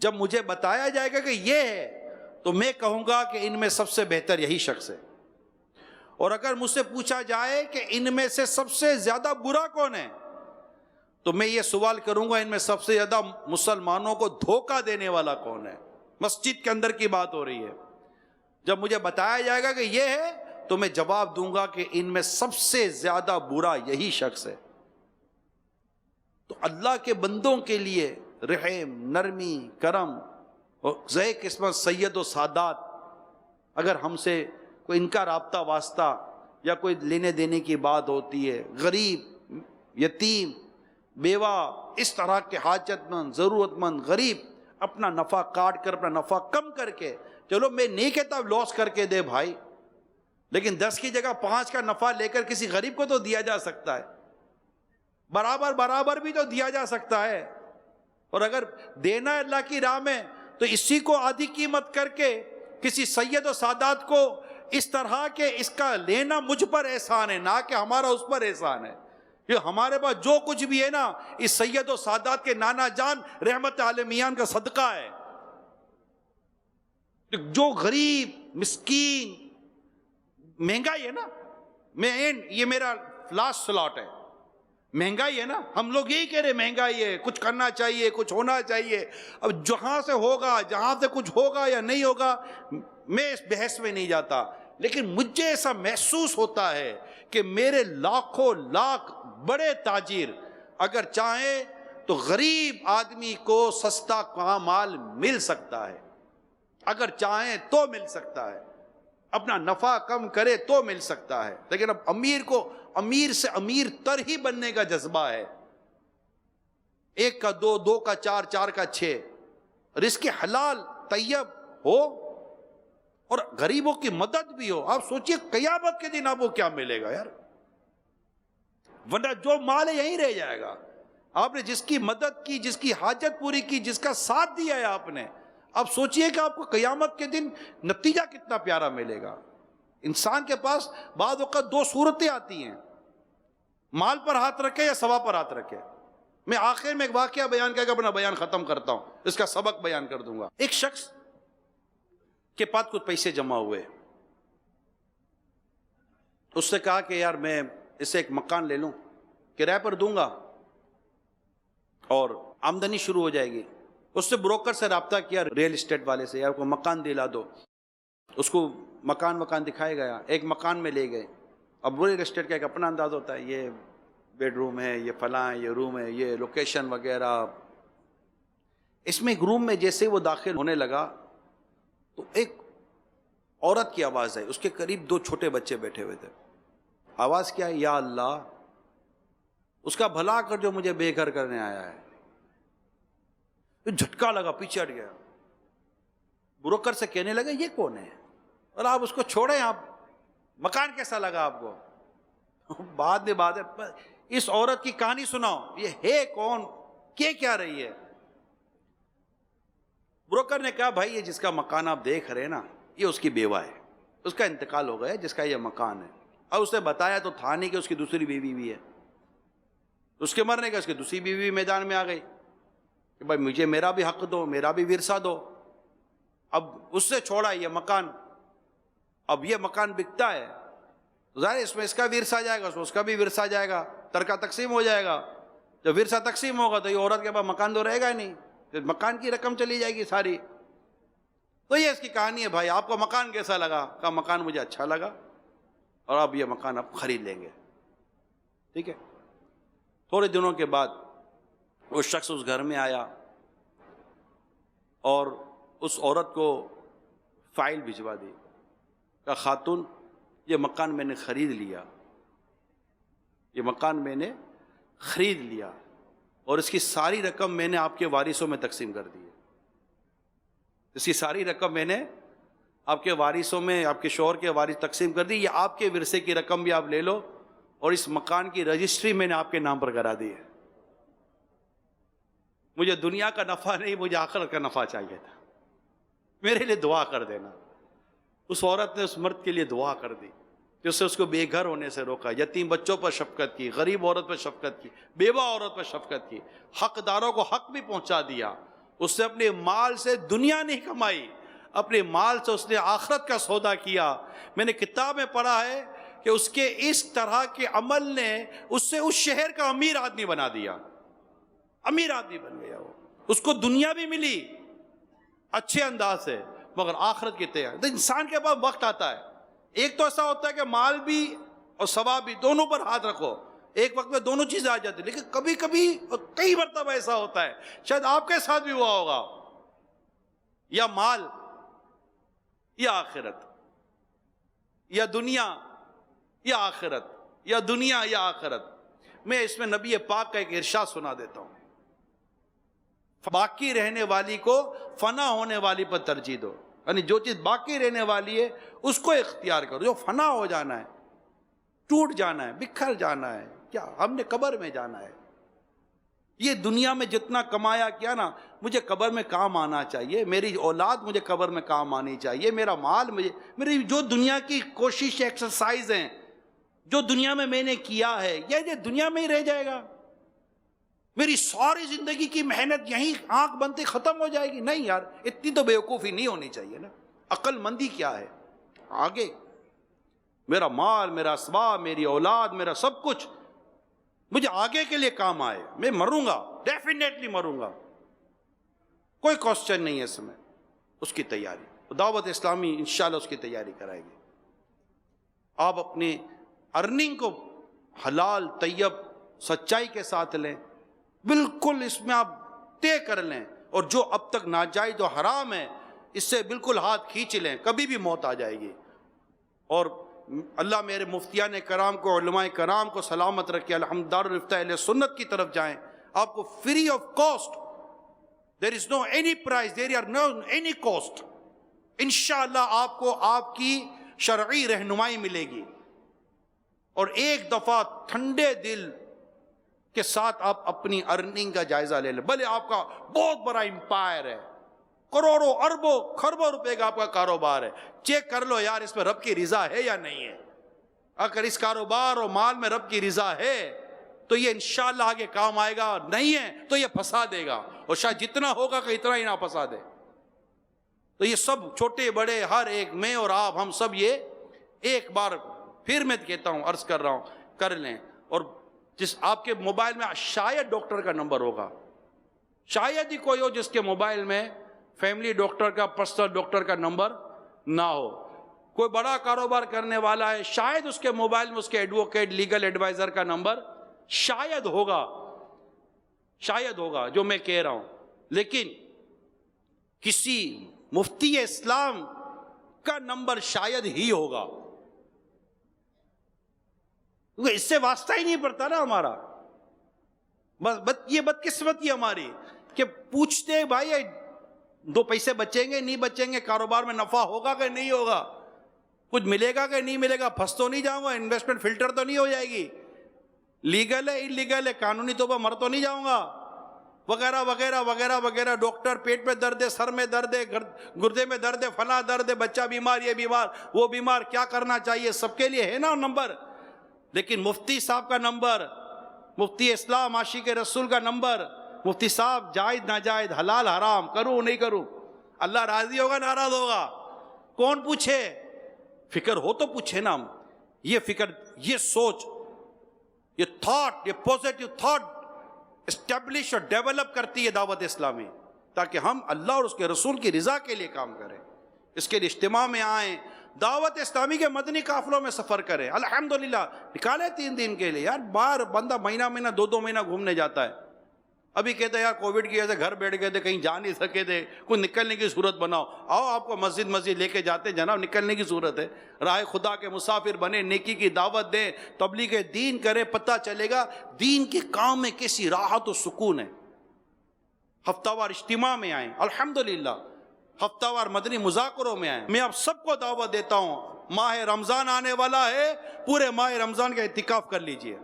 جب مجھے بتایا جائے گا کہ یہ ہے تو میں کہوں گا کہ ان میں سب سے بہتر یہی شخص ہے. اور اگر مجھ سے پوچھا جائے کہ ان میں سے سب سے زیادہ برا کون ہے تو میں یہ سوال کروں گا ان میں سب سے زیادہ مسلمانوں کو دھوکہ دینے والا کون ہے. مسجد کے اندر کی بات ہو رہی ہے. جب مجھے بتایا جائے گا کہ یہ ہے تو میں جواب دوں گا کہ ان میں سب سے زیادہ برا یہی شخص ہے. تو اللہ کے بندوں کے لیے رحم، نرمی، کرم اور ذی قسمت سید و سادات، اگر ہم سے کوئی ان کا رابطہ واسطہ یا کوئی لینے دینے کی بات ہوتی ہے، غریب، یتیم، بیوہ، اس طرح کے حاجت مند، ضرورت مند، غریب، اپنا نفع کاٹ کر، اپنا نفع کم کر کے، چلو میں نہیں کہتا لاس کر کے دے بھائی، لیکن 10 کی جگہ 5 کا نفع لے کر کسی غریب کو تو دیا جا سکتا ہے، برابر بھی تو دیا جا سکتا ہے. اور اگر دینا ہے اللہ کی راہ میں تو اسی کو آدھی قیمت کر کے کسی سید و سادات کو اس طرح کہ اس کا لینا مجھ پر احسان ہے، نہ کہ ہمارا اس پر احسان ہے. یہ ہمارے پاس جو کچھ بھی ہے نا اس سید و سادات کے نانا جان رحمت عالمیان کا صدقہ ہے. جو غریب، مسکین، مہنگائی ہے نا، یہ میرا لاسٹ سلاٹ ہے، مہنگائی ہے نا، ہم لوگ یہی کہہ رہے مہنگائی ہے، کچھ کرنا چاہیے، کچھ ہونا چاہیے. اب جہاں سے ہوگا، جہاں سے کچھ ہوگا یا نہیں ہوگا میں اس بحث میں نہیں جاتا، لیکن مجھے ایسا محسوس ہوتا ہے کہ میرے لاکھوں لاکھ بڑے تاجر اگر چاہیں تو غریب آدمی کو سستا مال مل سکتا ہے، اگر چاہیں تو مل سکتا ہے، اپنا نفع کم کرے تو مل سکتا ہے. لیکن اب امیر کو امیر سے امیر تر ہی بننے کا جذبہ ہے، 1 کا 2، 2 کا 4، 4 کا 6، رزق حلال طیب ہو اور غریبوں کی مدد بھی ہو. آپ سوچئے قیامت کے دن آپ کو کیا ملے گا یار، ورنہ جو مال ہے یہیں رہ جائے گا. آپ نے جس کی مدد کی، جس کی حاجت پوری کی، جس کا ساتھ دیا ہے آپ نے، اب سوچئے کہ آپ کو قیامت کے دن نتیجہ کتنا پیارا ملے گا. انسان کے پاس بعض وقت 2 صورتیں آتی ہیں، مال پر ہاتھ رکھے یا ثواب پر ہاتھ رکھے. میں آخر میں ایک واقعہ بیان کر کے اپنا بیان ختم کرتا ہوں، اس کا سبق بیان کر دوں گا۔ ایک شخص کے پاس کچھ پیسے جمع ہوئے، اس نے کہا کہ یار میں اس سے ایک مکان لے لوں، کرایہ پر دوں گا اور آمدنی شروع ہو جائے گی۔ اس نے بروکر سے رابطہ کیا، ریل اسٹیٹ والے سے، یار کو مکان دلا دو۔ اس کو مکان دکھایا گیا، ایک مکان میں لے گئے۔ اب ریل اسٹیٹ کا ایک اپنا انداز ہوتا ہے، یہ بیڈ روم ہے، یہ فلاں ہے، یہ روم ہے، یہ لوکیشن وغیرہ۔ اس میں ایک روم میں جیسے وہ داخل ہونے لگا تو ایک عورت کی آواز آئی، اس کے قریب 2 چھوٹے بچے بیٹھے ہوئے تھے۔ آواز کیا ہے؟ یا اللہ، اس کا بھلا کر جو مجھے بے گھر کرنے آیا ہے۔ جھٹکا لگا، پیچھے ہٹ گیا۔ بروکر سے کہنے لگا یہ کون ہے؟ اور آپ اس کو چھوڑیں، آپ مکان کیسا لگا آپ کو؟ بعد میں بات ہے، اس عورت کی کہانی سناؤ، یہ ہے کون، کیا رہی ہے؟ بروکر نے کہا بھائی یہ جس کا مکان آپ دیکھ رہے ہیں نا، یہ اس کی بیوہ ہے، اس کا انتقال ہو گیا جس کا یہ مکان ہے۔ اب اس نے بتایا تو تھا نہیں کہ اس کی دوسری بیوی بھی ہے۔ اس کے مرنے کا اس کی دوسری بیوی میدان میں آ گئی کہ بھائی مجھے میرا بھی حق دو، میرا بھی ورثہ دو۔ اب اس سے چھوڑا یہ مکان، اب یہ مکان بکتا ہے، ظاہر اس میں اس کا ورثہ جائے گا، اس کا بھی ورثہ جائے گا، ترکہ تقسیم ہو جائے گا۔ جب ورثہ تقسیم ہوگا تو یہ عورت کے پاس مکان تو رہے گا ہی نہیں، پھر مکان کی رقم چلی جائے گی ساری۔ تو یہ اس کی کہانی ہے۔ بھائی آپ کو مکان کیسا لگا؟ کہا مکان مجھے اچھا لگا اور اب یہ مکان آپ خرید لیں گے، ٹھیک ہے۔ تھوڑے دنوں کے بعد وہ شخص اس گھر میں آیا اور اس عورت کو فائل بھجوا دی، کہا خاتون یہ مکان میں نے خرید لیا، یہ مکان میں نے خرید لیا اور اس کی ساری رقم میں نے آپ کے وارثوں میں تقسیم کر دی ہے۔ اس کی ساری رقم میں نے آپ کے وارثوں میں، آپ کے شوہر کے وارث تقسیم کر دی، یہ آپ کے ورثے کی رقم بھی آپ لے لو اور اس مکان کی رجسٹری میں نے آپ کے نام پر کرا دی ہے۔ مجھے دنیا کا نفع نہیں، مجھے آخرت کا نفع چاہیے تھا، میرے لیے دعا کر دینا۔ اس عورت نے اس مرد کے لیے دعا کر دی، جس سے اس کو بے گھر ہونے سے روکا، یتیم بچوں پر شفقت کی، غریب عورت پر شفقت کی، بیوہ عورت پر شفقت کی، حقداروں کو حق بھی پہنچا دیا۔ اس نے اپنے مال سے دنیا نہیں کمائی، اپنے مال سے اس نے آخرت کا سودا کیا۔ میں نے کتاب میں پڑھا ہے کہ اس کے اس طرح کے عمل نے اس سے اس شہر کا امیر آدمی بنا دیا، امیر آدمی بن گیا وہ۔ اس کو دنیا بھی ملی اچھے انداز سے، مگر آخرت کی تیاری۔ تو انسان کے پاس وقت آتا ہے، ایک تو ایسا ہوتا ہے کہ مال بھی اور ثواب بھی دونوں پر ہاتھ رکھو، ایک وقت میں دونوں چیزیں آ جاتی، لیکن کبھی کبھی کئی مرتبہ ایسا ہوتا ہے، شاید آپ کے ساتھ بھی ہوا ہوگا، یا مال یا آخرت، یا دنیا یا آخرت، یا دنیا یا آخرت۔ میں اس میں نبی پاک کا ایک ارشاد سنا دیتا ہوں، باقی رہنے والی کو فنا ہونے والی پر ترجیح دو، یعنی جو چیز باقی رہنے والی ہے اس کو اختیار کرو۔ جو فنا ہو جانا ہے، ٹوٹ جانا ہے، بکھر جانا ہے، کیا ہم نے قبر میں جانا ہے۔ یہ دنیا میں جتنا کمایا کیا نا، مجھے قبر میں کام آنا چاہیے، میری اولاد مجھے قبر میں کام آنی چاہیے، میرا مال مجھے، میری جو دنیا کی کوشش ایکسرسائز ہیں، جو دنیا میں نے کیا ہے، یہ دنیا میں ہی رہ جائے گا۔ میری ساری زندگی کی محنت یہیں آنکھ بنتے ختم ہو جائے گی؟ نہیں یار، اتنی تو بیوقوفی نہیں ہونی چاہیے نا۔ عقل مندی کیا ہے؟ آگے میرا مال، میرا اسباب، میری اولاد، میرا سب کچھ مجھے آگے کے لیے کام آئے۔ میں مروں گا، ڈیفینیٹلی مروں گا، کوئی کوسچن نہیں ہے اس میں۔ اس کی تیاری دعوت اسلامی انشاءاللہ اس کی تیاری کرائے گی۔ آپ اپنی ارننگ کو حلال، طیب، سچائی کے ساتھ لیں، بالکل اس میں آپ طے کر لیں، اور جو اب تک ناجائز جو حرام ہے اس سے بالکل ہاتھ کھینچ لیں، کبھی بھی موت آ جائے گی۔ اور اللہ میرے مفتیان کرام کو، علماء کرام کو سلامت رکھے، الحمد دارالفتہ اہل سنت کی طرف جائیں، آپ کو free of cost, there is no any prize, there are no any cost, انشاءاللہ آپ کو آپ کی شرعی رہنمائی ملے گی۔ اور ایک دفعہ ٹھنڈے دل کے ساتھ آپ اپنی ارننگ کا جائزہ لے لیں، بھلے آپ کا بہت بڑا امپائر ہے، کروڑوں اربوں خربوں روپے کا آپ کا کاروبار ہے، چیک کر لو یار اس میں رب کی رضا ہے یا نہیں ہے۔ اگر اس کاروبار اور مال میں رب کی رضا ہے تو یہ انشاءاللہ آگے کام آئے گا، نہیں ہے تو یہ پھنسا دے گا، اور شاید جتنا ہوگا کہ اتنا ہی نہ پھنسا دے۔ تو یہ سب چھوٹے بڑے ہر ایک، میں اور آپ، ہم سب یہ ایک بار پھر میں کہتا ہوں، عرض کر رہا ہوں، کر لیں۔ اور جس آپ کے موبائل میں شاید ڈاکٹر کا نمبر ہوگا، شاید ہی کوئی ہو جس کے موبائل میں فیملی ڈاکٹر کا، پرسنل ڈاکٹر کا نمبر نہ ہو۔ کوئی بڑا کاروبار کرنے والا ہے، شاید اس کے موبائل میں اس کے ایڈوکیٹ، لیگل ایڈوائزر کا نمبر شاید ہوگا، شاید ہوگا جو میں کہہ رہا ہوں، لیکن کسی مفتی اسلام کا نمبر شاید ہی ہوگا، کیونکہ اس سے واسطہ ہی نہیں پڑتا نا ہمارا۔ بس یہ بدقسمتی ہماری کہ پوچھتے بھائی دو پیسے بچیں گے نہیں بچیں گے، کاروبار میں نفع ہوگا کہ نہیں ہوگا، کچھ ملے گا کہ نہیں ملے گا، پھنس تو نہیں جاؤں گا، انویسٹمنٹ فلٹر تو نہیں ہو جائے گی، لیگل ہے انلیگل ہے، قانونی طور پر مر تو نہیں جاؤں گا، وغیرہ وغیرہ وغیرہ وغیرہ۔ ڈاکٹر پیٹ میں درد ہے، سر میں درد ہے، گردے میں درد ہے، فلاں درد ہے، بچہ بیمار، یہ بیمار، وہ بیمار، کیا کرنا چاہیے، سب کے لیے ہے نا نمبر۔ لیکن مفتی صاحب کا نمبر، مفتی اسلام عاشق رسول کا نمبر، مفتی صاحب جائز ناجائز، حلال حرام، کروں نہیں کروں، اللہ راضی ہوگا ناراض ہوگا، کون پوچھے؟ فکر ہو تو پوچھے نا ہم۔ یہ فکر، یہ سوچ، یہ تھاٹ، یہ پوزیٹو تھاٹ اسٹیبلش اور ڈیولپ کرتی ہے دعوت اسلامی، تاکہ ہم اللہ اور اس کے رسول کی رضا کے لیے کام کریں، اس کے لیے اجتماع میں آئیں، دعوت اسلامی کے مدنی قافلوں میں سفر کریں۔ الحمدللہ نکالے 3 دن کے لیے، یار باہر بندہ مہینہ مہینہ 2 مہینہ گھومنے جاتا ہے۔ ابھی کہتے ہیں یار کووڈ کی وجہ سے گھر بیٹھ گئے تھے، کہیں جا نہیں سکے تھے، کوئی نکلنے کی صورت بناؤ، آؤ آپ کو مسجد لے کے جاتے، جناب نکلنے کی صورت ہے، راہ خدا کے مسافر بنے، نیکی کی دعوت دیں، تبلیغ دین کریں، پتہ چلے گا دین کے کام میں کیسی راحت و سکون ہے۔ ہفتہ وار اجتماع میں آئیں، الحمدللہ ہفتہ وار مدنی مذاکروں میں آئیں۔ میں آپ سب کو دعوت دیتا ہوں، ماہ رمضان آنے والا ہے، پورے ماہ رمضان کا اعتکاف کر لیجئے۔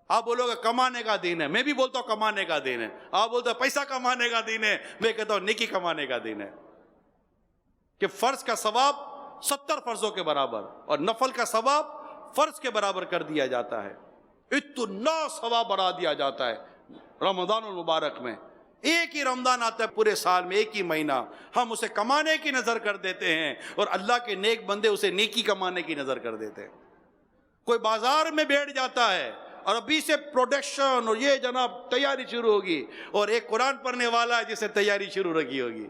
آپ بولو گے کمانے کا دین ہے، میں بھی بولتا ہوں کمانے کا دین ہے، آپ بولتے ہیں پیسہ کمانے کا دین ہے، میں کہتا ہوں نیکی کمانے کا دین ہے، کہ فرض کا ثواب 70 فرضوں کے برابر اور نفل کا ثواب فرض کے برابر کر دیا جاتا ہے، اتنا ثواب بڑھا دیا جاتا ہے رمضان المبارک میں۔ ایک ہی رمضان آتا ہے پورے سال میں، ایک ہی مہینہ، ہم اسے کمانے کی نظر کر دیتے ہیں، اور اللہ کے نیک بندے اسے نیکی کمانے کی نظر کر دیتے ہیں۔ کوئی بازار میں بیٹھ جاتا ہے اور ابھی سے پروڈکشن اور یہ جناب تیاری شروع ہوگی، اور ایک قرآن پڑھنے والا ہے جسے تیاری شروع رکھی ہوگی،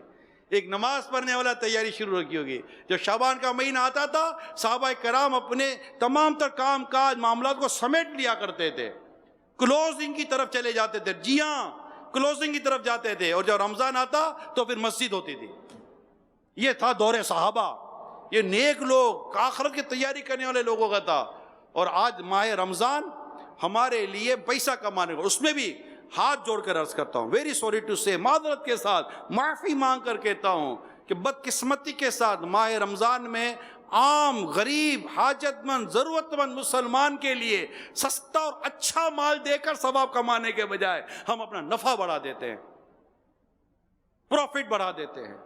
ایک نماز پڑھنے والا تیاری شروع رکھی ہوگی۔ جب شعبان کا مہینہ آتا تھا، صحابہ کرام اپنے تمام تر کام کاج معاملات کو سمیٹ لیا کرتے تھے، کلوزنگ کی طرف چلے جاتے تھے، جی ہاں کلوزنگ کی طرف جاتے تھے، اور جب رمضان آتا تو پھر مسجد ہوتی تھی۔ یہ تھا دور صحابہ، یہ نیک لوگ، آخرت کی تیاری کرنے والے لوگوں کا تھا۔ اور آج ماہ رمضان ہمارے لیے پیسہ کمانے کو، اس میں بھی ہاتھ جوڑ کر عرض کرتا ہوں، ویری سوری ٹو سے، معذرت کے ساتھ معافی مانگ کر کہتا ہوں کہ بدقسمتی کے ساتھ ماہ رمضان میں عام غریب حاجت مند ضرورت مند مسلمان کے لیے سستا اور اچھا مال دے کر ثواب کمانے کے بجائے ہم اپنا نفع بڑھا دیتے ہیں، پروفٹ بڑھا دیتے ہیں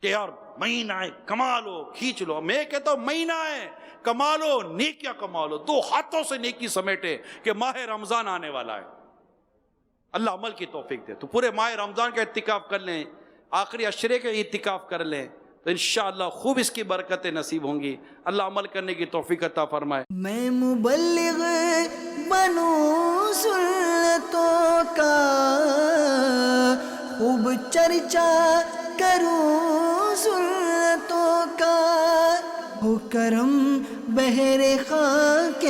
کہ یار مہینہ ہے کما لو کھینچ لو۔ میں کہتا ہوں مہینہ ہے کما لو، نیکیاں کما لو، 2 ہاتھوں سے نیکی سمیٹے کہ ماہ رمضان آنے والا ہے، اللہ عمل کی توفیق دے۔ تو پورے ماہ رمضان کا اعتکاف کر لیں، آخری عشرے کا اعتکاف کر لیں، تو انشاءاللہ خوب اس کی برکتیں نصیب ہوں گی، اللہ عمل کرنے کی توفیق عطا فرمائے۔ میں مبلغ بنوں سنتوں کا، خوب چرچا کروں سنتوں کا، ہو کرم بہر خاک